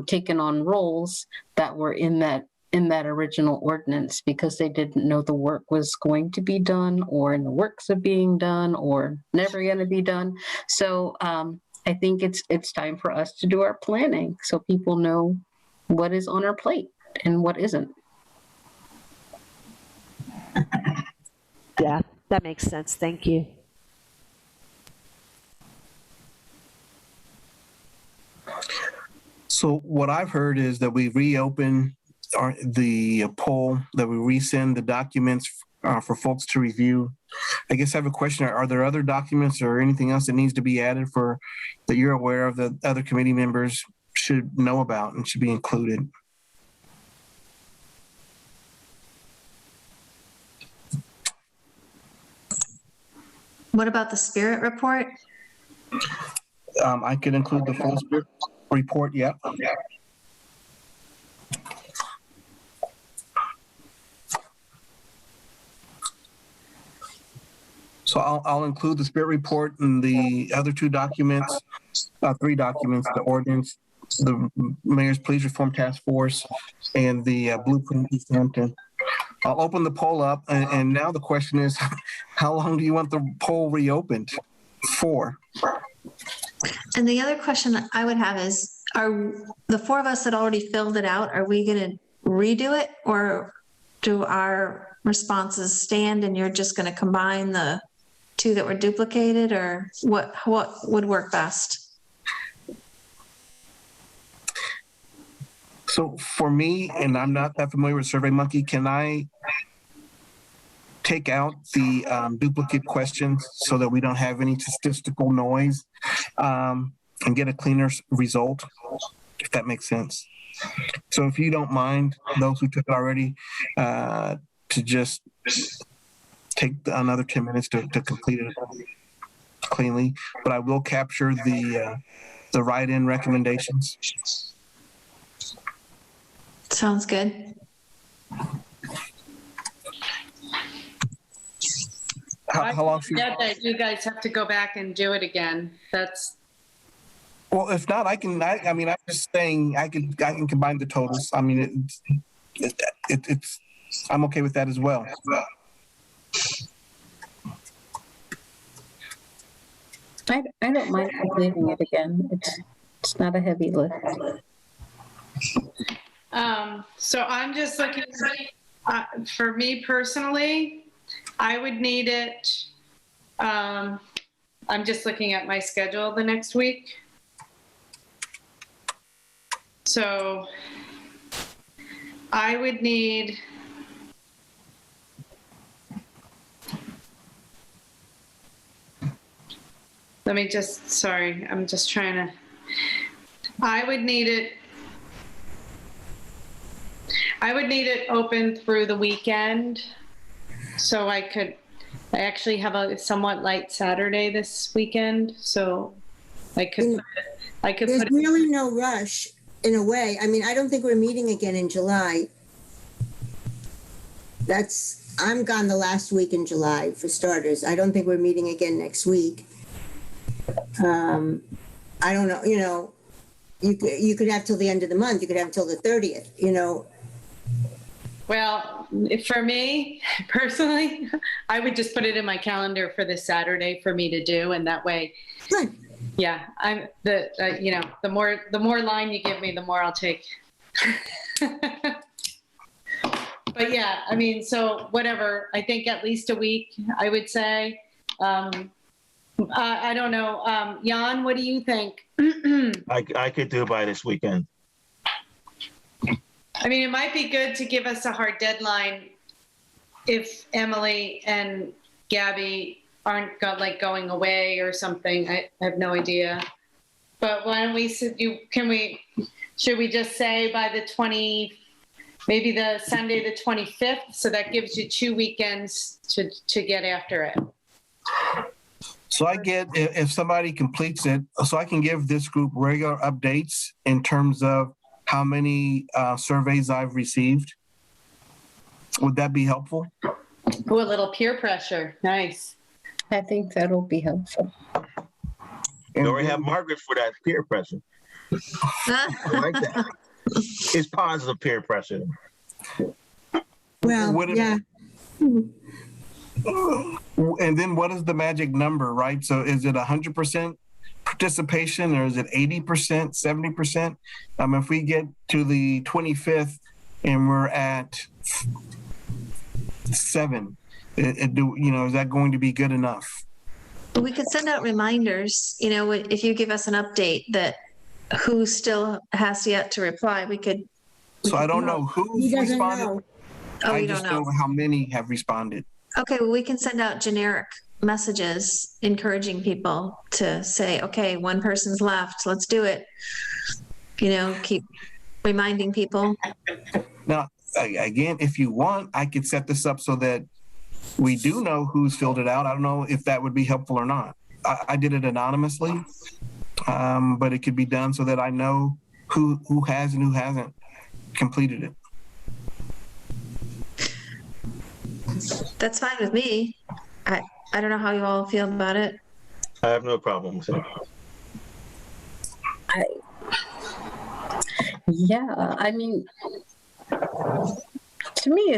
taken on roles that were in that original ordinance because they didn't know the work was going to be done or in the works of being done or never going to be done. So I think it's time for us to do our planning so people know what is on our plate and what isn't. Yeah, that makes sense. Thank you. So what I've heard is that we reopen the poll, that we resend the documents for folks to review. I guess I have a question. Are there other documents or anything else that needs to be added that you're aware of that other committee members should know about and should be included? What about the spirit report? I could include the full spirit report, yeah. So I'll include the spirit report and the other two documents, three documents, the ordinance, the Mayor's Police Reform Task Force, and the blueprint Easthampton. I'll open the poll up, and now the question is, how long do you want the poll reopened for? And the other question I would have is, are the four of us that already filled it out, are we going to redo it, or do our responses stand and you're just going to combine the two that were duplicated, or what would work best? So for me, and I'm not that familiar with SurveyMonkey, can I take out the duplicate questions so that we don't have any statistical noise and get a cleaner result, if that makes sense? So if you don't mind, those who took it already, to just take another 10 minutes to complete it cleanly, but I will capture the write-in recommendations. Sounds good. How long should that you guys have to go back and do it again? Well, if not, I mean, I'm just saying I can combine the totals. I mean, it's I'm okay with that as well. I don't mind completing it again. It's not a heavy lift. So I'm just looking, for me personally, I would need it. I'm just looking at my schedule the next week. So I would need, sorry, I'm just trying to, I would need it open through the weekend. So I actually have a somewhat light Saturday this weekend. So there's really no rush in a way. I mean, I don't think we're meeting again in July. I'm gone the last week in July for starters. I don't think we're meeting again next week. I don't know, you could have till the end of the month, you could have till the 30th, you know. Well, for me personally, I would just put it in my calendar for this Saturday for me to do, and that way, Good. yeah, I'm you know, the more line you give me, the more I'll take. But yeah, I mean, so whatever. I think at least a week, I would say. I don't know. Jan, what do you think? I could do by this weekend. I mean, it might be good to give us a hard deadline if Emily and Gabby aren't going away or something. I have no idea. But why don't we, should we just say by the maybe the Sunday, the 25th? So that gives you 2 weekends to get after it. So I get, if somebody completes it, so I can give this group regular updates in terms of how many surveys I've received. Would that be helpful? Oh, a little peer pressure. Nice. I think that'll be helpful. You already have Margaret for that peer pressure. I like that. It's positive peer pressure. Well, yeah. And then what is the magic number, right? So is it 100% participation, or is it 80%, 70%? If we get to the 25th and we're at 7, is that going to be good enough? We could send out reminders, if you give us an update that who still has yet to reply, we could. So I don't know who's responded. Know. Oh, I you just don't know. know how many have responded. Okay, well, we can send out generic messages encouraging people to say, okay, one person's left, let's do it. Keep reminding people. Now, again, if you want, I could set this up so that we do know who's filled it out. I don't know if that would be helpful or not. I did it anonymously, but it could be done so that I know who has and who hasn't completed it. That's fine with me. I don't know how you all feel about it. I have no problem with it. I mean, to me,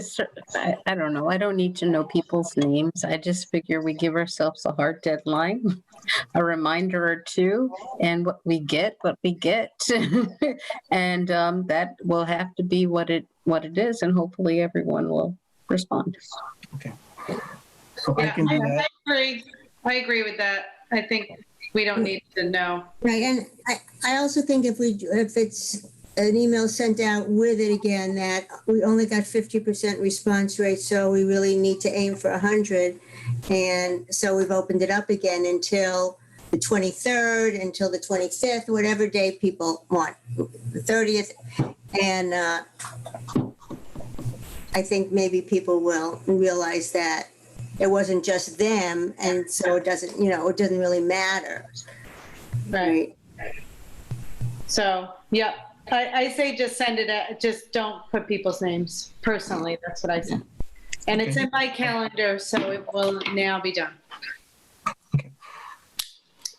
I don't know. I don't need to know people's names. I just figure we give ourselves a hard deadline, a reminder or two, and what we get. And that will have to be what it is, and hopefully everyone will respond. Okay. So Yeah, I can do that. I agree with that. I think we don't need to know. Right, and I also think if it's an email sent out with it again, that we only got 50% response rate, so we really need to aim for 100. And so we've opened it up again until the 23rd, until the 25th, whatever day people want, the 30th. And I think maybe people will realize that it wasn't just them, and so it doesn't really matter. Right. So, yeah, I say just send it out. Just don't put people's names. Personally, that's what I say. And it's in my calendar, so it will now be done. Okay.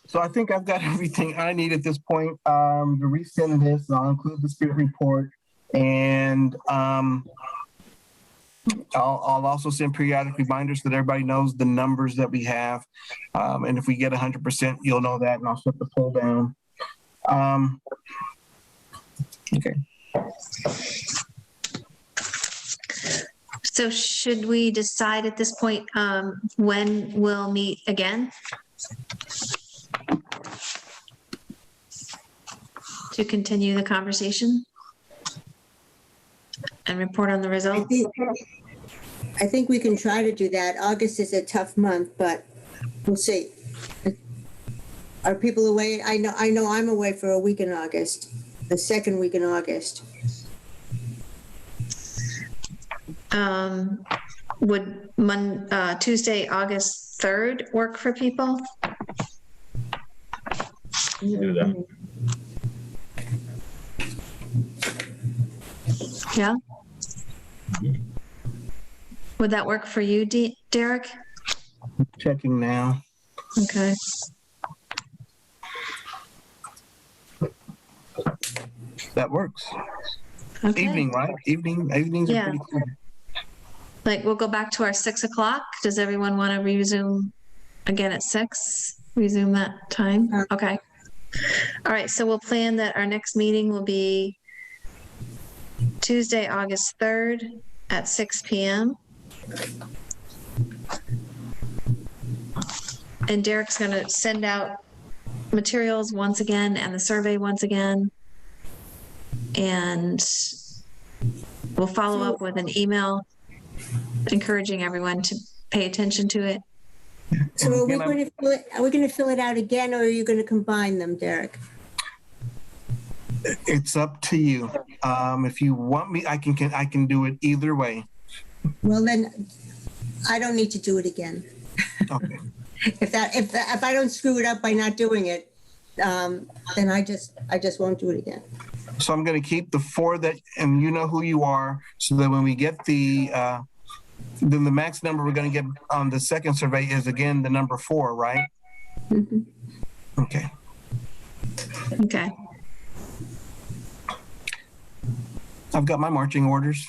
So I think I've got everything I need at this point to resend this. I'll include the spirit report, and I'll also send periodic reminders so that everybody knows the numbers that we have. And if we get 100%, you'll know that, and I'll shut the poll down. Okay. So should we decide at this point when we'll meet again? To continue the conversation? And report on the results? I think we can try to do that. August is a tough month, but we'll see. Are people away? I know I'm away for a week in August, the second week in August. Would Tuesday, August 3rd work for people? Do that. Yeah. Would that work for you, Derek? Checking now. Okay. That works. Okay. Evening, right? Evenings are Yeah. pretty cool. Like, we'll go back to our 6 o'clock. Does everyone want to resume again at 6? Resume that time? Okay. All right, so we'll plan that our next meeting will be Tuesday, August 3rd at 6 p.m. And Derek's going to send out materials once again and the survey once again. And we'll follow up with an email encouraging everyone to pay attention to it. So are we going to fill it out again, or are you going to combine them, Derek? It's up to you. If you want me, I can do it either way. Well, then I don't need to do it again. Okay. If I don't screw it up by not doing it, then I just won't do it again. So I'm going to keep the 4 that, and you know who you are, so that when we get then the max number we're going to get on the second survey is again the number 4, right? Mhm. Okay. Okay. I've got my marching orders.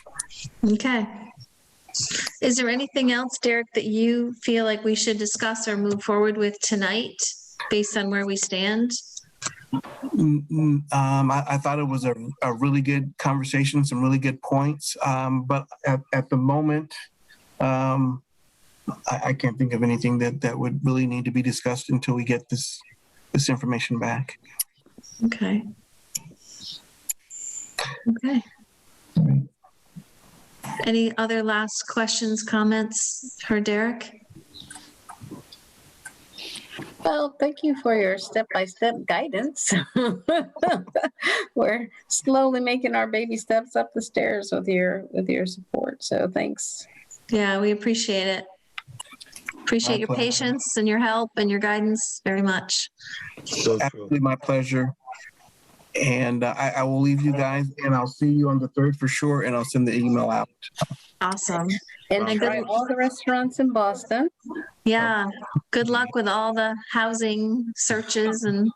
Okay. Is there anything else, Derek, that you feel like we should discuss or move forward with tonight based on where we stand? I thought it was a really good conversation, some really good points. But at the moment, I can't think of anything that would really need to be discussed until we get this information back. Okay. Okay. Any other last questions, comments for Derek? Well, thank you for your step-by-step guidance. We're slowly making our baby steps up the stairs with your support. So thanks. Yeah, we appreciate it. Appreciate your patience and your help and your guidance very much. So true. Absolutely my pleasure. And I will leave you guys, and I'll see you on the 3rd for sure, and I'll send the email out. Awesome. And try all the restaurants in Boston. Yeah. Good luck with all the housing searches and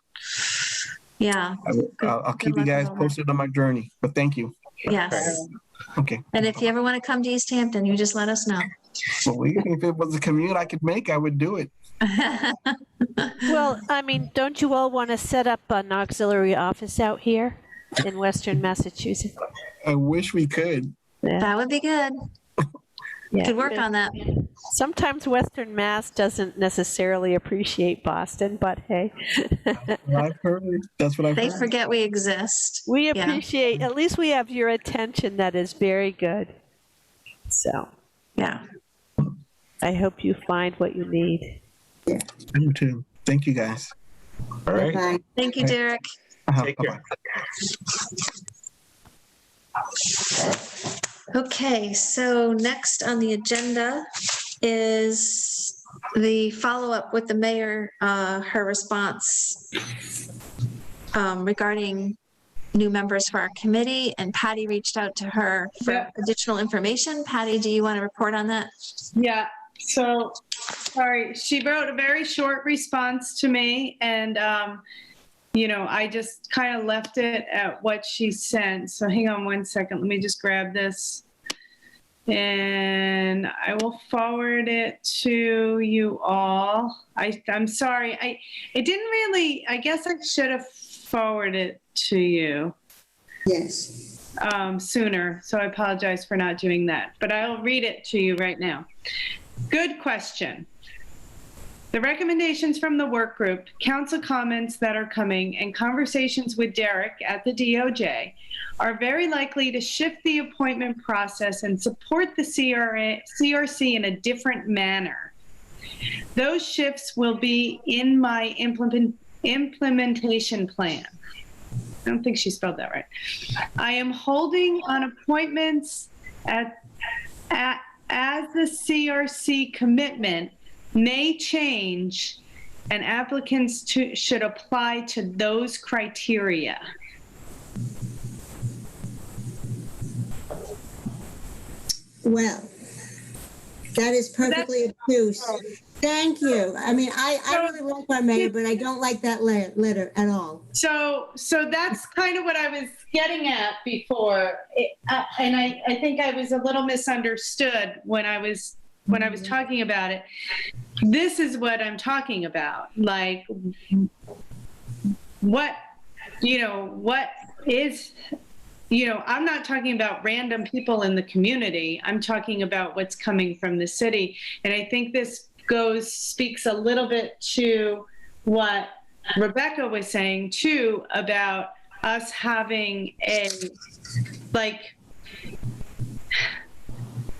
yeah. I'll keep you guys posted on my journey, but thank you. Yes. Okay. And if you ever want to come to Easthampton, you just let us know. Well, if it was a commute I could make, I would do it. Well, I mean, don't you all want to set up an auxiliary office out here in Western Massachusetts? I wish we could. Yeah. That would be good. Yeah. Could work on that. Sometimes Western Mass doesn't necessarily appreciate Boston, but hey. I've heard. That's what I've They heard. forget we exist. We Yeah. appreciate, at least we have your attention. That is very good. So Yeah. I hope you find what you need. I do too. Thank you guys. All right. Bye. Thank you, Derek. Take care. Okay, so next on the agenda is the follow-up with the mayor, her response regarding new members for our committee, and Patty reached out to her for Yeah. additional information. Patty, do you want to report on that? Yeah, so, sorry, she wrote a very short response to me, and, I just kind of left it at what she sent. So hang on one second, let me just grab this. And I will forward it to you all. I'm sorry, it didn't really, I guess I should have forwarded it to you. Yes. Sooner, so I apologize for not doing that, but I'll read it to you right now. Good question. The recommendations from the work group, council comments that are coming, and conversations with Derek at the DOJ are very likely to shift the appointment process and support the CRC in a different manner. Those shifts will be in my implementation plan. I don't think she spelled that right. I am holding on appointments as the CRC commitment may change, and applicants should apply to those criteria. Well, that is perfectly obtuse. Thank you. I mean, I really like our mayor, but I don't like that letter at all. So that's kind of what I was getting at before. And I think I was a little misunderstood when I was talking about it. This is what I'm talking about. Like, what is, I'm not talking about random people in the community. I'm talking about what's coming from the city. And I think this speaks a little bit to what Rebecca was saying too, about us having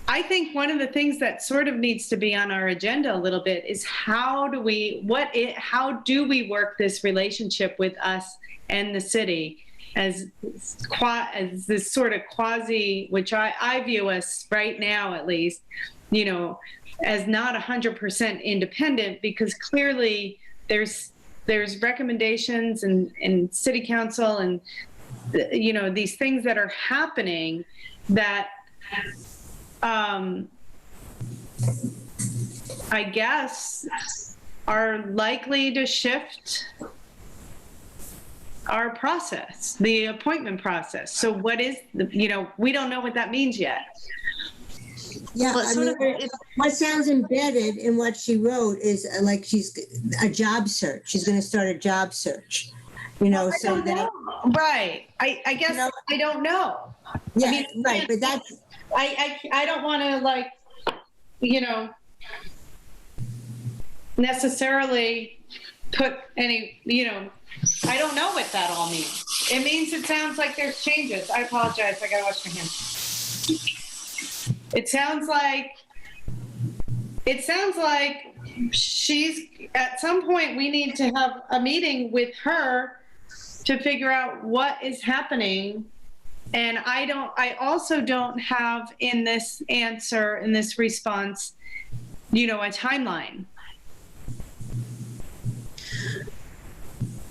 I think one of the things that sort of needs to be on our agenda a little bit is how do we work this relationship with us and the city as this sort of quasi, which I view us right now, at least, as not 100% independent, because clearly there's recommendations and city council and, these things that are happening that, I guess are likely to shift our process, the appointment process. So what is we don't know what that means yet. Yeah, Well, I mean, what sounds embedded in what she wrote is like she's a job search. She's going to start a job search, so that. Right. I guess I don't know. Yeah, I mean, right. But that's. I don't want to necessarily put any, I don't know what that all means. It means it sounds like there's changes. I apologize. I got to wash my hands. It sounds like she's, at some point we need to have a meeting with her to figure out what is happening. And I also don't have in this answer, in this response, a timeline.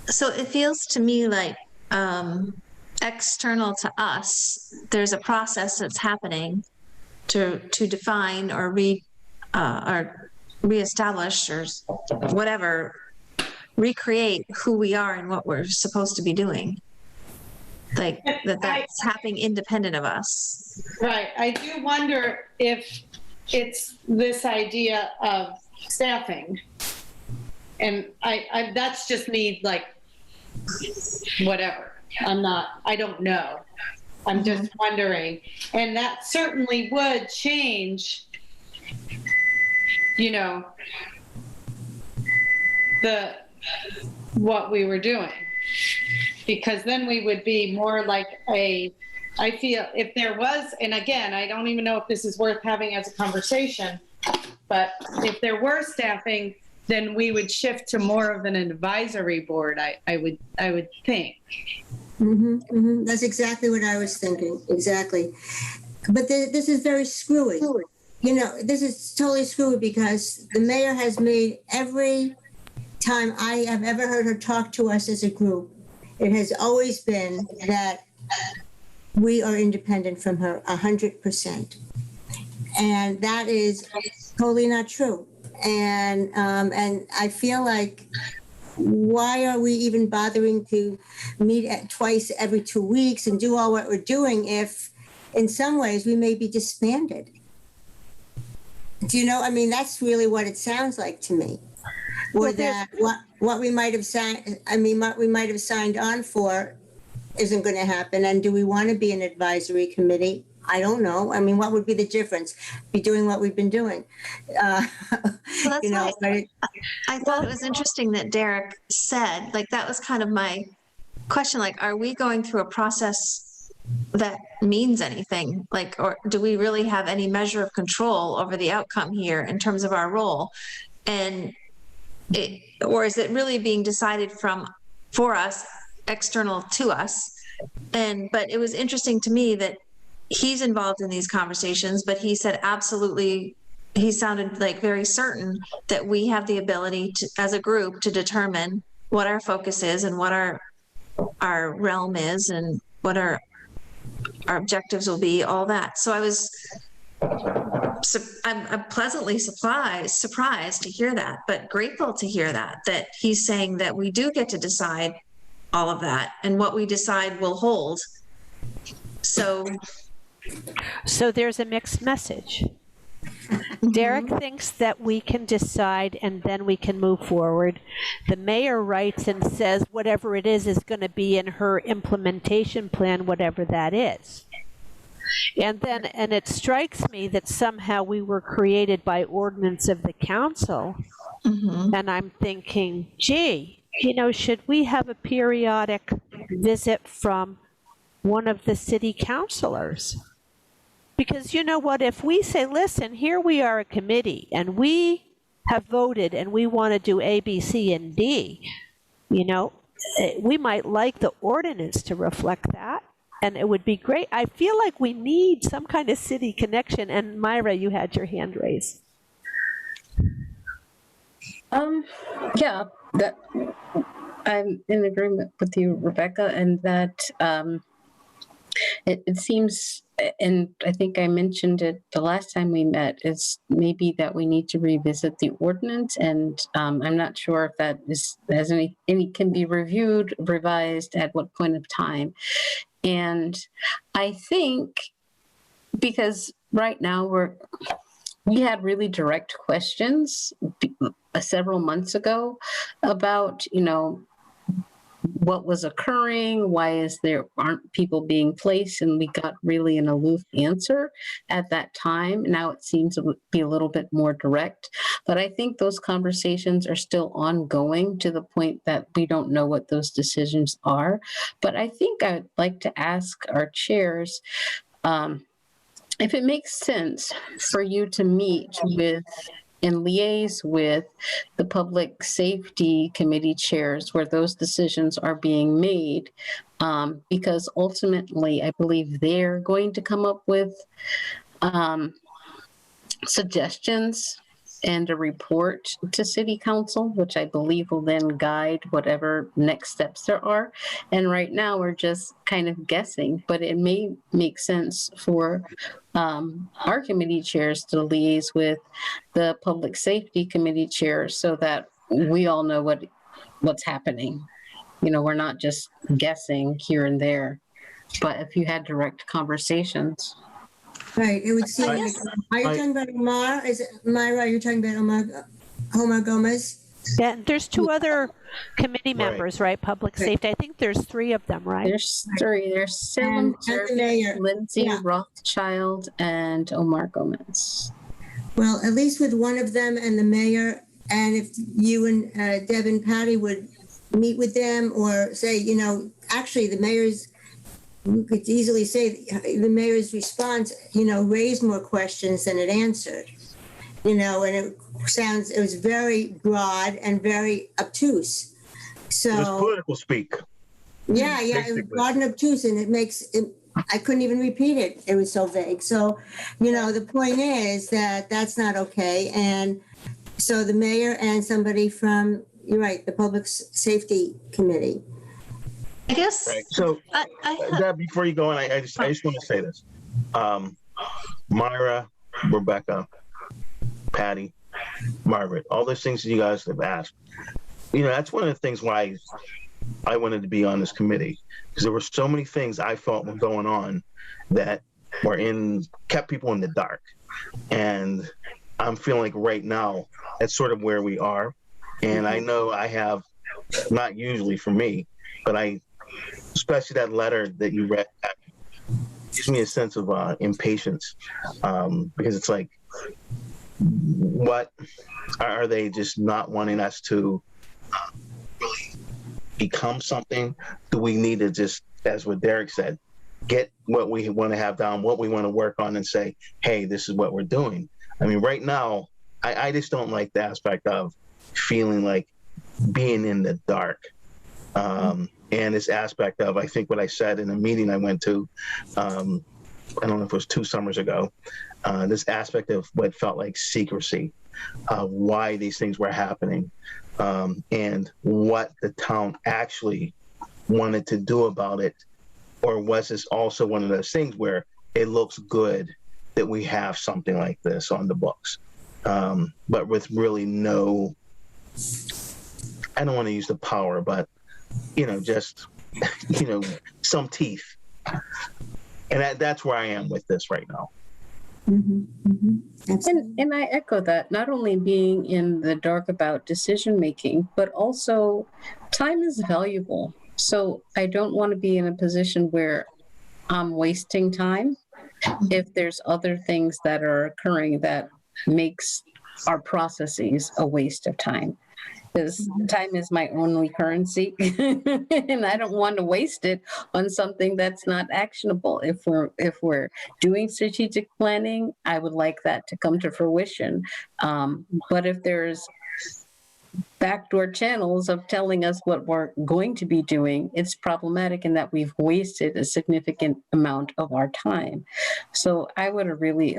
So it feels to me like external to us, there's a process that's happening to define or reestablish or whatever, recreate who we are and what we're supposed to be doing. Like that's happening independent of us. Right. I do wonder if it's this idea of staffing. And I that's just me, like, whatever. I don't know. I'm just wondering. And that certainly would change, what we were doing. Because then we would be more like I feel if there was, and again, I don't even know if this is worth having as a conversation, but if there were staffing, then we would shift to more of an advisory board, I would think. Mm-hmm, mm-hmm. That's exactly what I was thinking. Exactly. But this is very screwy. This is totally screwy because the mayor has made every time I have ever heard her talk to us as a group, it has always been that we are independent from her 100%. And that is totally not true. And I feel like, why are we even bothering to meet twice every 2 weeks and do all what we're doing if in some ways we may be disbanded? I mean, that's really what it sounds like to me. Or that what we might have signed, what we might have signed on for isn't going to happen. And do we want to be an advisory committee? I don't know. I mean, what would be the difference? Be doing what we've been doing. I thought it was interesting that Derek said, like, that was kind of my question. Like, are we going through a process that means anything? Like, or do we really have any measure of control over the outcome here in terms of our role? And or is it really being decided for us, external to us? But it was interesting to me that he's involved in these conversations, but he said absolutely, he sounded like very certain that we have the ability to, as a group, to determine what our focus is and what our realm is and what our objectives will be, all that. So I was I'm pleasantly surprised to hear that, but grateful to hear that he's saying that we do get to decide all of that, and what we decide will hold. So there's a mixed message. Derek thinks that we can decide and then we can move forward. The mayor writes and says whatever it is going to be in her implementation plan, whatever that is. And it strikes me that somehow we were created by ordinance of the council. And I'm thinking, gee, should we have a periodic visit from one of the city councilors? Because you know what, if we say, listen, here we are a committee and we have voted and we want to do A, B, C, and D, we might like the ordinance to reflect that. And it would be great. I feel like we need some kind of city connection. And Myra, you had your hand raised. Yeah, that I'm in agreement with you, Rebecca, and that it seems, and I think I mentioned it the last time we met, is maybe that we need to revisit the ordinance, and I'm not sure if that has any can be reviewed, revised at what point of time. And I think because right now we had really direct questions several months ago about, what was occurring, why aren't people being placed, and we got really an aloof answer at that time. Now it seems to be a little bit more direct, but I think those conversations are still ongoing to the point that we don't know what those decisions are. But I think I'd like to ask our chairs if it makes sense for you to meet with and liaise with the public safety committee chairs where those decisions are being made, because ultimately I believe they're going to come up with suggestions and a report to City Council, which I believe will then guide whatever next steps there are. And right now we're just kind of guessing, but it may make sense for our committee chairs to liaise with the Public Safety Committee chairs so that we all know what's happening. We're not just guessing here and there, but if you had direct conversations. Right, it would seem like, are you talking about Omar? Is it Myra? Are you talking about Omar Gomez? Yeah, there's two other committee members, right? Public safety. I think there's three of them, right? There's three. There's Salem, Lindsay Rothschild, and Omar Gomez. Well, at least with one of them and the mayor, and if you and Deb and Patty would meet with them or say, actually the mayor's, you could easily say the mayor's response, raised more questions than it answered, and it was very broad and very obtuse. So it was political speak. Yeah, it was broad and obtuse, and I couldn't even repeat it. It was so vague. So, the point is that that's not okay. And so the mayor and somebody from, you're right, the Public Safety Committee. I guess. Right. So, Deb, before you go on, I just want to say this. Myra, Rebecca, Patty, Margaret, all those things that you guys have asked. That's one of the things why I wanted to be on this committee, because there were so many things I felt were going on that kept people in the dark. And I'm feeling like right now, that's sort of where we are. And I know I have, not usually for me, but especially that letter that you read, gives me a sense of impatience, because it's like, what are they just not wanting us to really become something? Do we need to just, as what Derek said, get what we want to have down, what we want to work on, and say, hey, this is what we're doing? I mean, right now, I just don't like the aspect of feeling like being in the dark. And this aspect of, I think what I said in a meeting I went to, I don't know if it was 2 summers ago, this aspect of what felt like secrecy, why these things were happening, and what the town actually wanted to do about it. Or was this also one of those things where it looks good that we have something like this on the books. But with really no, I don't want to use the power, but, just, some teeth. And that's where I am with this right now. And I echo that, not only being in the dark about decision making, but also time is valuable. So I don't want to be in a position where I'm wasting time if there's other things that are occurring that makes our processes a waste of time. Because time is my only currency, and I don't want to waste it on something that's not actionable. If we're doing strategic planning, I would like that to come to fruition. But if there's backdoor channels of telling us what we're going to be doing, it's problematic in that we've wasted a significant amount of our time. So I would really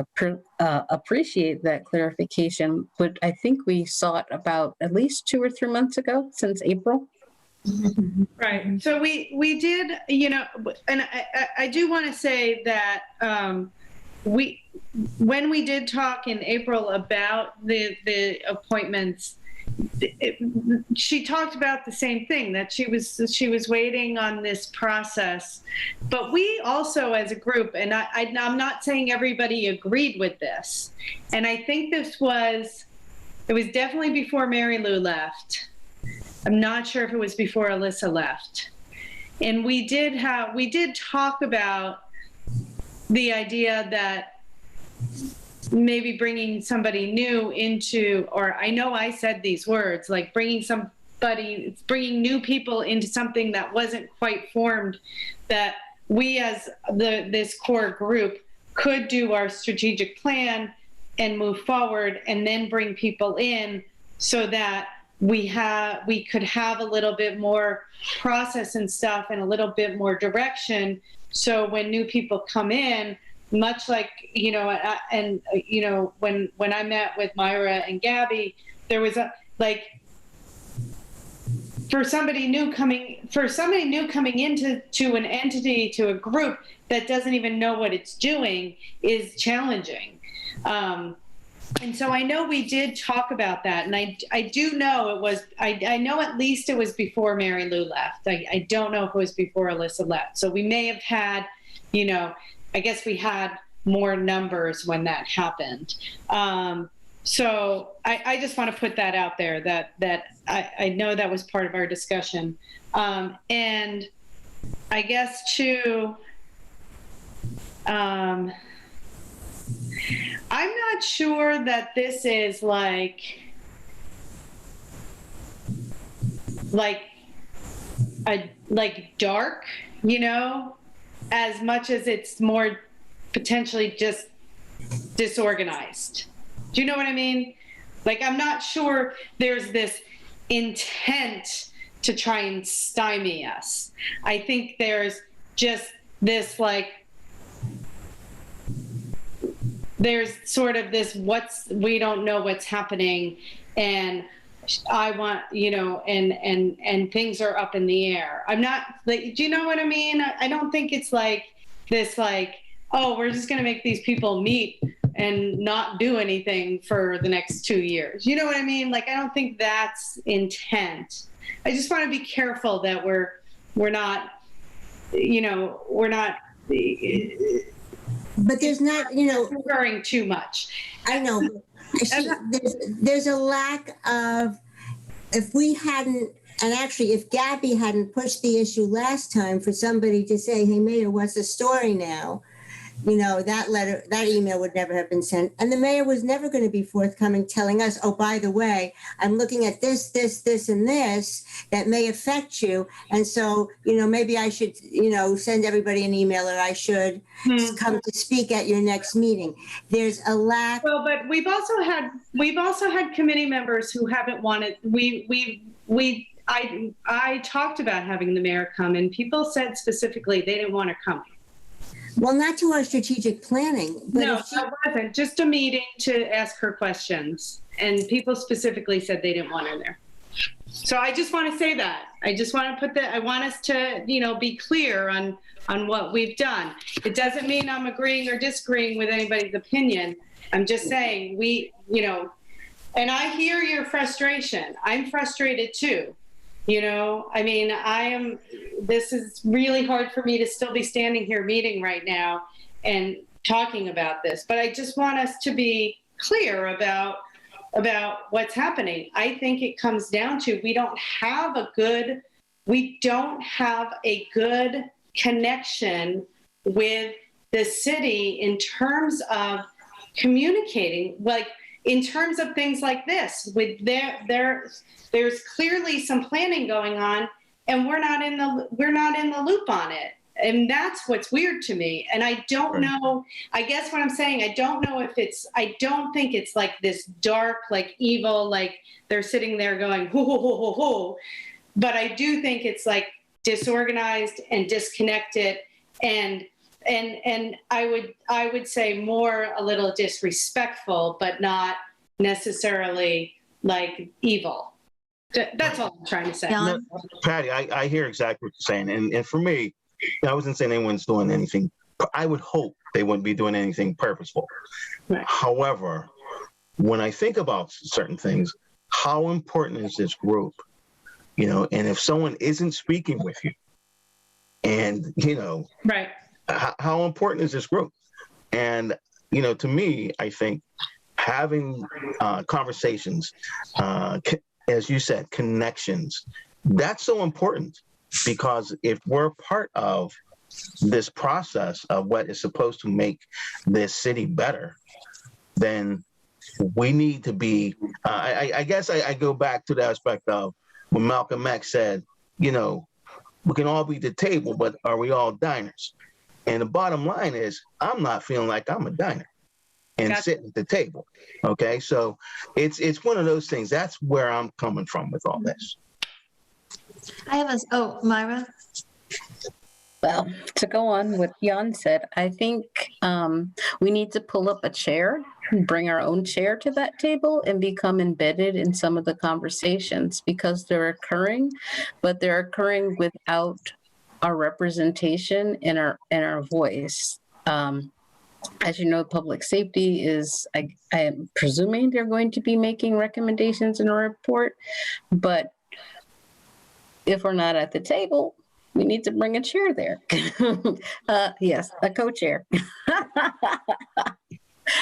appreciate that clarification, but I think we saw it about at least 2 or 3 months ago, since April. Right. So we did, and I do want to say that when we did talk in April about the appointments, she talked about the same thing, that she was waiting on this process. But we also, as a group, and I'm not saying everybody agreed with this, and I think it was definitely before Mary Lou left. I'm not sure if it was before Alyssa left. And we did talk about the idea that maybe bringing somebody new into, or I know I said these words, like bringing new people into something that wasn't quite formed, that we as this core group could do our strategic plan and move forward, and then bring people in so that we could have a little bit more process and stuff and a little bit more direction. So when new people come in, much like, when I met with Myra and Gabby, there was for somebody new coming into an entity, to a group that doesn't even know what it's doing, is challenging. And so I know we did talk about that, and I do know I know at least it was before Mary Lou left. I don't know if it was before Alyssa left. So we may have had, I guess we had more numbers when that happened. So I just want to put that out there, that I know that was part of our discussion. And I guess too, I'm not sure that this is like dark, as much as it's more potentially just disorganized. Do you know what I mean? Like, I'm not sure there's this intent to try and stymie us. I think there's just this, there's sort of this, we don't know what's happening, and I want, and things are up in the air. I'm not, do you know what I mean? I don't think it's like this, oh, we're just going to make these people meet and not do anything for the next 2 years. You know what I mean? I don't think that's intent. I just want to be careful that we're not, we're not. But there's not, worrying too much. I know. There's a lack of, if we hadn't, and actually if Gabby hadn't pushed the issue last time for somebody to say, hey, Mayor, what's the story now? That email would never have been sent. And the mayor was never going to be forthcoming telling us, oh, by the way, I'm looking at this, and this that may affect you. And so, maybe I should, send everybody an email, or I should come to speak at your next meeting. There's a lack. Well, but we've also had committee members who haven't wanted, I talked about having the mayor come, and people said specifically they didn't want to come. Well, not to our strategic planning. But no, that wasn't. Just a meeting to ask her questions. And people specifically said they didn't want her there. So I just want to say that. I just want to put that, I want us to, be clear on what we've done. It doesn't mean I'm agreeing or disagreeing with anybody's opinion. I'm just saying and I hear your frustration. I'm frustrated too. This is really hard for me to still be standing here meeting right now and talking about this, but I just want us to be clear about what's happening. I think it comes down to we don't have a good connection with the city in terms of communicating, like in terms of things like this. With there's clearly some planning going on, and we're not in the loop on it. And that's what's weird to me. And I don't know, I guess what I'm saying, I don't think it's like this dark, like evil, like they're sitting there going, ho, ho, ho, ho, ho. But I do think it's like disorganized and disconnected. And I would say more a little disrespectful, but not necessarily like evil. That's all I'm trying to say. No, Patty, I hear exactly what you're saying. And for me, I wasn't saying anyone's doing anything. I would hope they wouldn't be doing anything purposeful. Right. However, when I think about certain things, how important is this group? And if someone isn't speaking with you, and right, how important is this group? And to me, I think having conversations, as you said, connections, that's so important. Because if we're part of this process of what is supposed to make this city better, then we need to be, I guess I go back to the aspect of when Malcolm X said, we can all be at the table, but are we all diners? And the bottom line is, I'm not feeling like I'm a diner and sitting at the table. Okay, so it's one of those things. That's where I'm coming from with all this. I have Myra. Well, to go on what Jan said, I think we need to pull up a chair, bring our own chair to that table, and become embedded in some of the conversations, because they're occurring, but they're occurring without our representation and our voice. As you know, public safety is, I am presuming they're going to be making recommendations in a report, but if we're not at the table, we need to bring a chair there. Yes, a co-chair.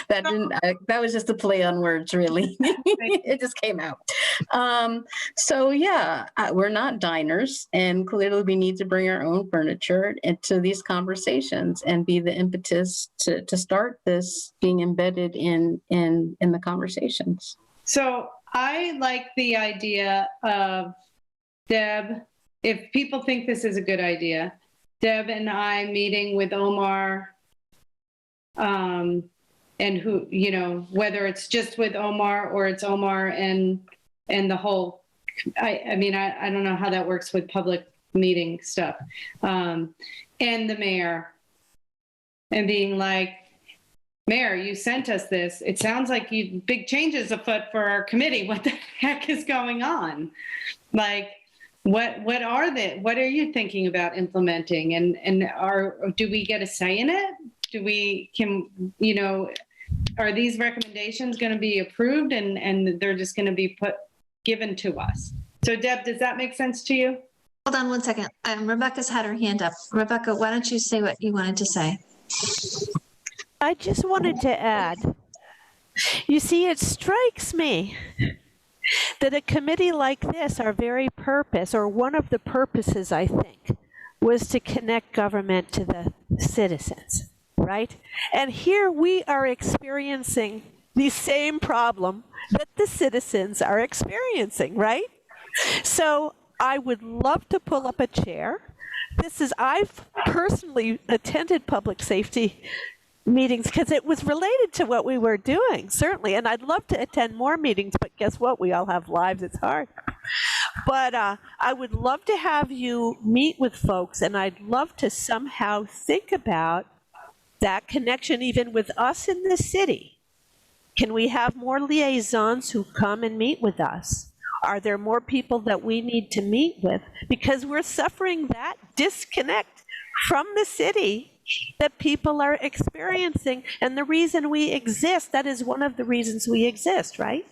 That was just a play on words, really. It just came out. So yeah, we're not diners, and clearly we need to bring our own furniture into these conversations and be the impetus to start this being embedded in the conversations. So I like the idea of Deb, if people think this is a good idea, Deb and I meeting with Omar, and who, whether it's just with Omar or it's Omar and the whole, I don't know how that works with public meeting stuff, and the mayor, and being like, Mayor, you sent us this. It sounds like big changes afoot for our committee. What the heck is going on? Like, what are you thinking about implementing? And do we get a say in it? Are these recommendations going to be approved and they're just going to be given to us? So Deb, does that make sense to you? Hold on one second. Rebecca's had her hand up. Rebecca, why don't you say what you wanted to say? I just wanted to add, you see, it strikes me that a committee like this, our very purpose, or one of the purposes, I think, was to connect government to the citizens, right? And here we are experiencing the same problem that the citizens are experiencing, right? So I would love to pull up a chair. I've personally attended public safety meetings because it was related to what we were doing, certainly. And I'd love to attend more meetings, but guess what? We all have lives. It's hard. But I would love to have you meet with folks, and I'd love to somehow think about that connection even with us in the city. Can we have more liaisons who come and meet with us? Are there more people that we need to meet with? Because we're suffering that disconnect from the city that people are experiencing. And the reason we exist, that is one of the reasons we exist, right?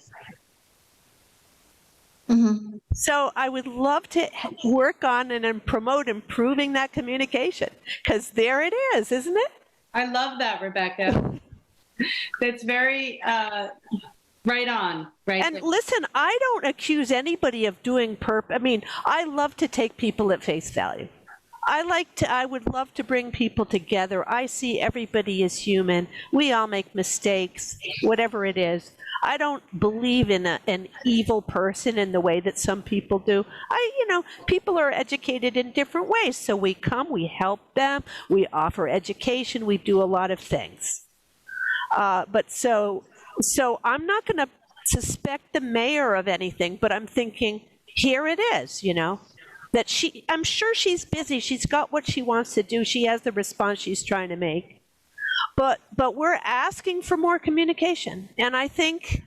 Mhm. So I would love to work on and promote improving that communication, because there it is, isn't it? I love that, Rebecca. That's very right on, right? And listen, I don't accuse anybody of doing I mean, I love to take people at face value. I would love to bring people together. I see everybody as human. We all make mistakes, whatever it is. I don't believe in an evil person in the way that some people do. People are educated in different ways. So we come, we help them, we offer education, we do a lot of things. But so I'm not going to suspect the mayor of anything, but I'm thinking, here it is, that I'm sure she's busy. She's got what she wants to do. She has the response she's trying to make. But we're asking for more communication. And I think,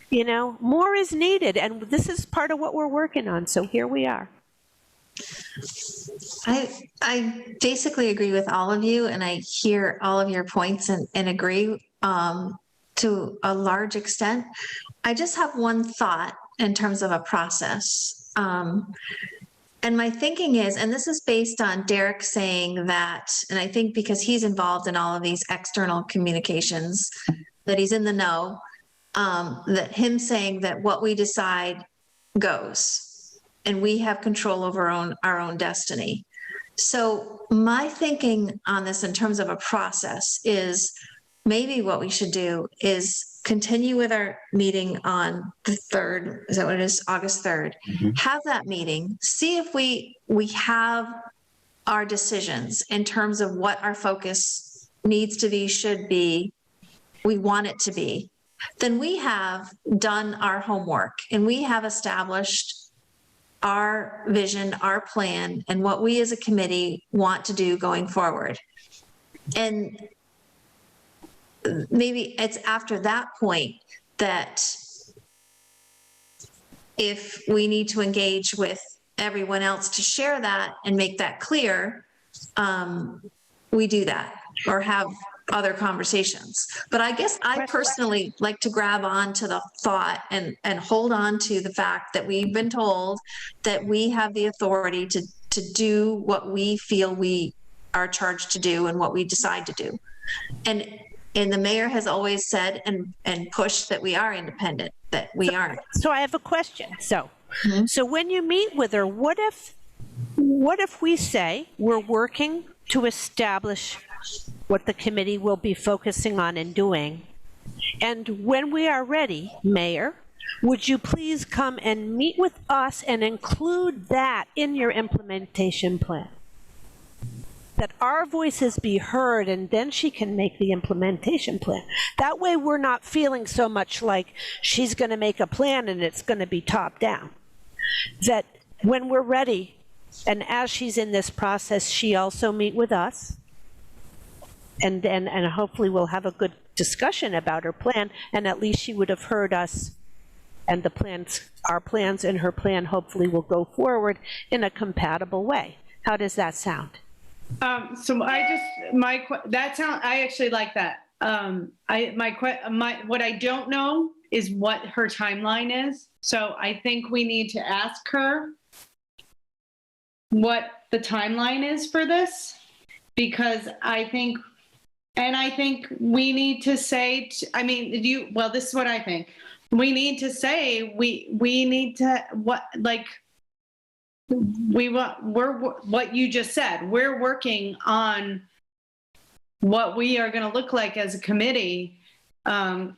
more is needed. And this is part of what we're working on. So here we are. I basically agree with all of you, and I hear all of your points and agree to a large extent. I just have one thought in terms of a process. And my thinking is, and this is based on Derek saying that, and I think because he's involved in all of these external communications, that he's in the know, that him saying that what we decide goes, and we have control over our own destiny. So my thinking on this in terms of a process is maybe what we should do is continue with our meeting on the 3rd. Is that what it is? August 3rd. Mm-hmm. Have that meeting, see if we have our decisions in terms of what our focus needs to be, should be, we want it to be. Then we have done our homework and we have established our vision, our plan, and what we as a committee want to do going forward. And maybe it's after that point that if we need to engage with everyone else to share that and make that clear, we do that or have other conversations. But I guess I personally like to grab on to the thought and hold on to the fact that we've been told that we have the authority to do what we feel we are charged to do and what we decide to do. And the mayor has always said and pushed that we are independent, that we aren't. So I have a question. So when you meet with her, what if we say we're working to establish what the committee will be focusing on and doing, and when we are ready, Mayor, would you please come and meet with us and include that in your implementation plan? That our voices be heard, and then she can make the implementation plan. That way we're not feeling so much like she's going to make a plan and it's going to be top down. That when we're ready, and as she's in this process, she also meet with us, and hopefully we'll have a good discussion about her plan, and at least she would have heard us, and our plans and her plan hopefully will go forward in a compatible way. How does that sound? So I actually like that. What I don't know is what her timeline is. So I think we need to ask her what the timeline is for this, because I think we need to say, this is what I think. We need to say, we need to, what you just said, we're working on what we are going to look like as a committee. And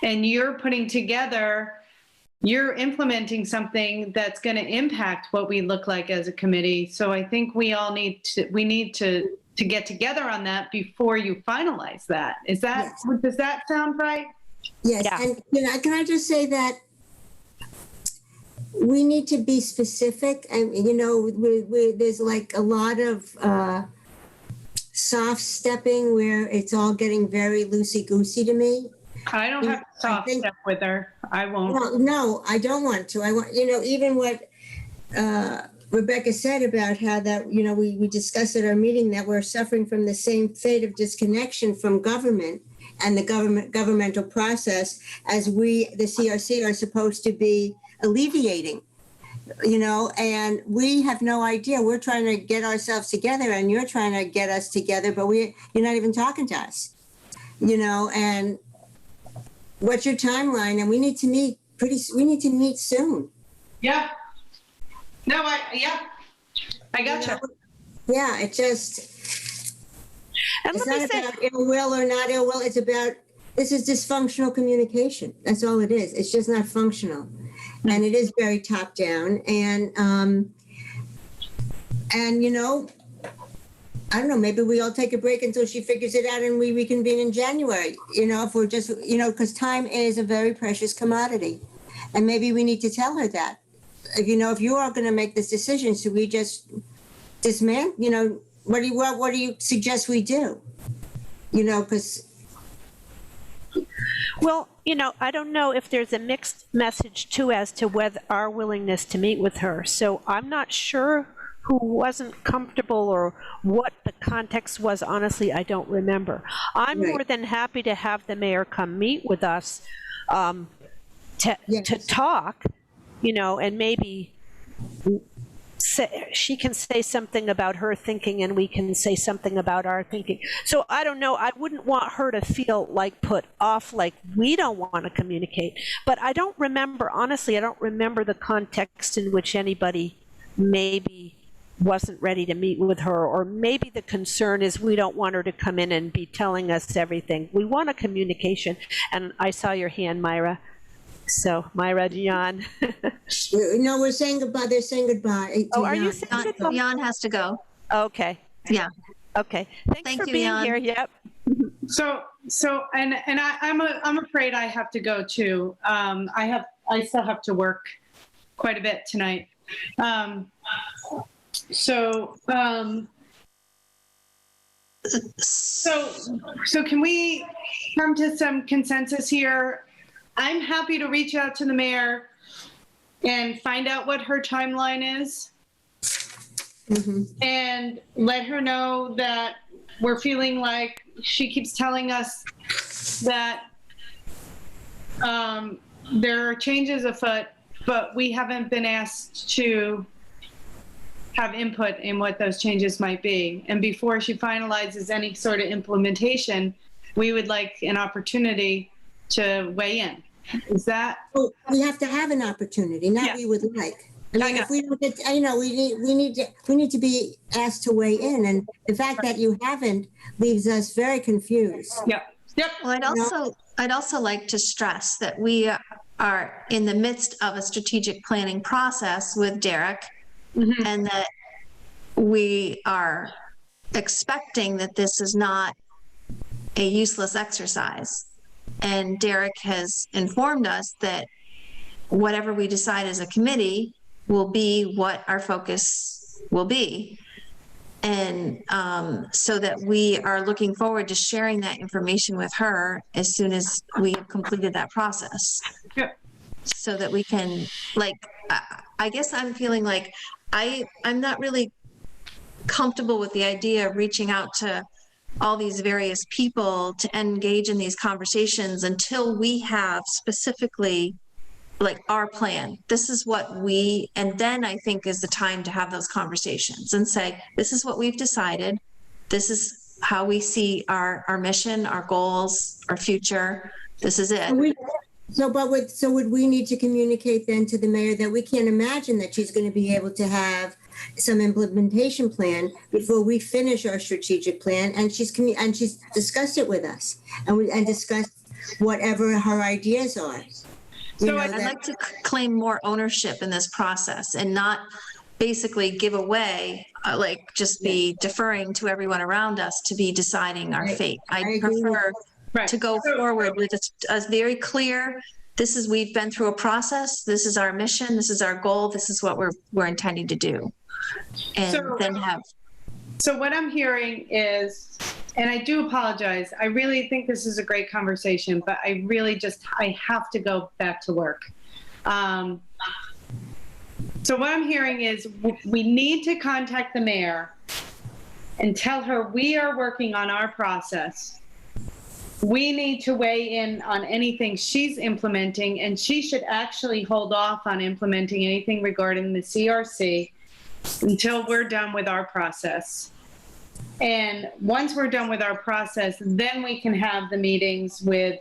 you're putting together, you're implementing something that's going to impact what we look like as a committee. So I think we need to get together on that before you finalize that. Does that sound right? Yes. Yeah. And can I just say that we need to be specific, and there's like a lot of soft stepping where it's all getting very loosey-goosey to me. I don't have to soft step with her. I won't. Well, no, I don't want to. I want, even what Rebecca said about how that, we discussed at our meeting that we're suffering from the same fate of disconnection from government and the governmental process as we, the CRC, are supposed to be alleviating. And we have no idea. We're trying to get ourselves together, and you're trying to get us together, but you're not even talking to us, and what's your timeline? And we need to meet soon. Yeah. No, I gotcha. Yeah, it's not about ill will or not ill will. It's about, this is dysfunctional communication. That's all it is. It's just not functional. And it is very top down. And I don't know, maybe we all take a break until she figures it out and we reconvene in January, if we're just, because time is a very precious commodity. And maybe we need to tell her that, if you are going to make this decision, so we just dismantle, what do you suggest we do? Because. Well, I don't know if there's a mixed message too as to whether our willingness to meet with her. So I'm not sure who wasn't comfortable or what the context was. Honestly, I don't remember. I'm more than happy to have the mayor come meet with us to talk, and maybe she can say something about her thinking and we can say something about our thinking. So I don't know. I wouldn't want her to feel like put off, like we don't want to communicate. But I don't remember, honestly, I don't remember the context in which anybody maybe wasn't ready to meet with her, or maybe the concern is we don't want her to come in and be telling us everything. We want a communication. And I saw your hand, Myra. So, Myra, Jan. No, we're saying goodbye. They're saying goodbye. Oh, are you saying goodbye? Jan has to go. Okay. Yeah. Okay. Thank for you, being Jan. here. Yep. I'm afraid I have to go too. I still have to work quite a bit tonight. So can we come to some consensus here? I'm happy to reach out to the mayor and find out what her timeline is, and let her know that we're feeling like she keeps telling us that there are changes afoot, but we haven't been asked to have input in what those changes might be. And before she finalizes any sort of implementation, we would like an opportunity to weigh in. Is that? Well, we have to have an opportunity, not we would like. I mean, if we don't get, we need to be asked to weigh in, and the fact that you haven't leaves us very confused. Yep. Well, I'd also like to stress that we are in the midst of a strategic planning process with Derek, and that we are expecting that this is not a useless exercise. And Derek has informed us that whatever we decide as a committee will be what our focus will be. And so that we are looking forward to sharing that information with her as soon as we have completed that process. Yep. So that we can, I guess I'm feeling like I'm not really comfortable with the idea of reaching out to all these various people to engage in these conversations until we have specifically our plan. This is what and then I think is the time to have those conversations and say, this is what we've decided. This is how we see our mission, our goals, our future. This is it. So would we need to communicate then to the mayor that we can't imagine that she's going to be able to have some implementation plan before we finish our strategic plan, and she's discussed it with us, and discussed whatever her ideas are. So I'd like to claim more ownership in this process and not basically give away, just be deferring to everyone around us to be deciding our fate. I prefer to go forward with a very clear, we've been through a process, this is our mission, this is our goal, this is what we're intending to do. And then have. So what I'm hearing is And I do apologize. I really think this is a great conversation, but I have to go back to work. So what I'm hearing is we need to contact the mayor and tell her we are working on our process. We need to weigh in on anything she's implementing, and she should actually hold off on implementing anything regarding the CRC until we're done with our process. And once we're done with our process, then we can have the meetings with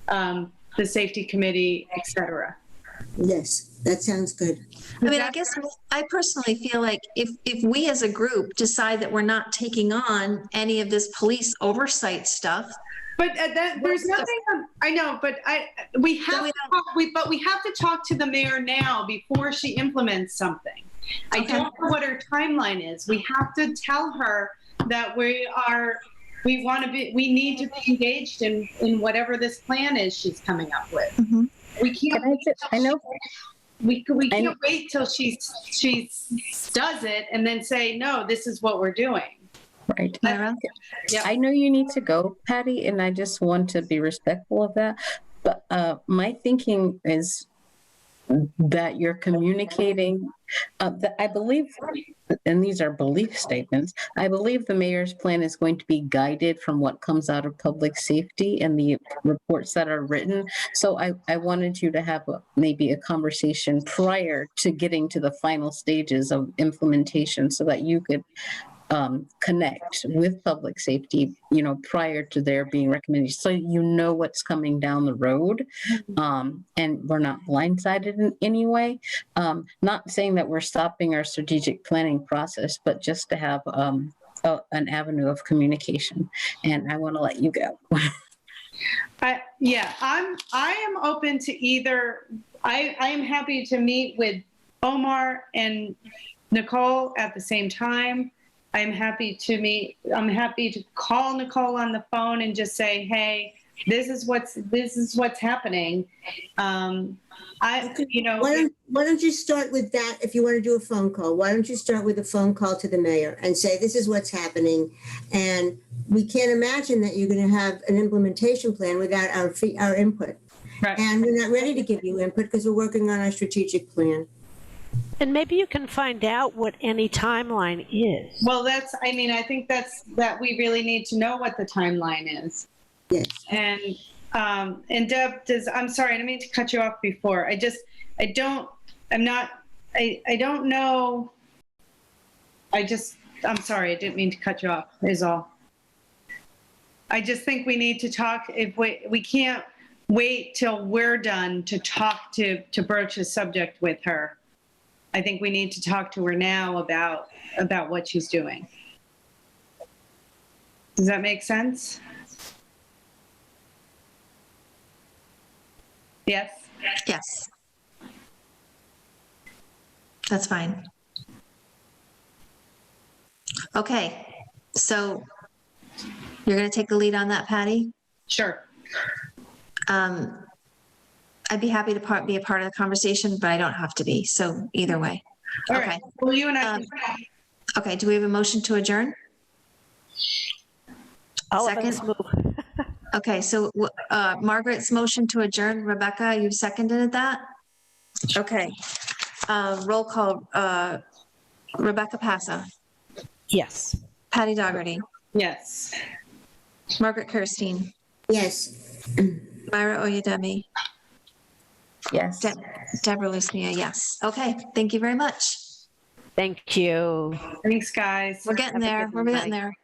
the safety committee, et cetera. Yes, that sounds good. I mean, I guess I personally feel like if we as a group decide that we're not taking on any of this police oversight stuff. But there's nothing, I know, but we have to talk to the mayor now before she implements something. I don't know what her timeline is. We have to tell her that we need to be engaged in whatever this plan is she's coming up with. Mm-hmm. We can't. We can't wait till she does it and then say, no, this is what we're doing. Right. Myra? Yeah. I know you need to go, Patty, and I just want to be respectful of that. But my thinking is that you're communicating, that I believe, and these are belief statements, I believe the mayor's plan is going to be guided from what comes out of public safety and the reports that are written. So I wanted you to have maybe a conversation prior to getting to the final stages of implementation so that you could connect with public safety, prior to their being recommended, so what's coming down the road, and we're not blindsided in any way. Not saying that we're stopping our strategic planning process, but just to have an avenue of communication. And I want to let you go. I am open to either. I am happy to meet with Omar and Nicole at the same time. I'm happy to call Nicole on the phone and just say, hey, this is what's happening. Why don't you start with that? If you want to do a phone call, why don't you start with a phone call to the mayor and say, this is what's happening. And we can't imagine that you're going to have an implementation plan without our input. Right. And we're not ready to give you input because we're working on our strategic plan. And maybe you can find out what any timeline is. Well, I think that we really need to know what the timeline is. Yes. And Deb, I'm sorry, I didn't mean to cut you off before. I don't know. I'm sorry, I didn't mean to cut you off, is all. I just think we need to talk. If we can't wait till we're done to talk to broach the subject with her. I think we need to talk to her now about what she's doing. Does that make sense? Yes? Yes. That's fine. Okay, so you're going to take the lead on that, Patty? Sure. I'd be happy to be a part of the conversation, but I don't have to be. So either way. All okay. Right. Well, you and I. Okay. Do we have a motion to adjourn? Second. Okay. So Margaret's motion to adjourn. Rebecca, you've seconded that? Okay. Roll call. Rebecca Passa. Yes. Patty Dougherty. Yes. Margaret Kirstein. Yes. Myra Oyedemi. Yes. Deborah Lusnia, yes. Okay, thank you very much. Thank you. Thanks, guys. We're getting there. We're getting there.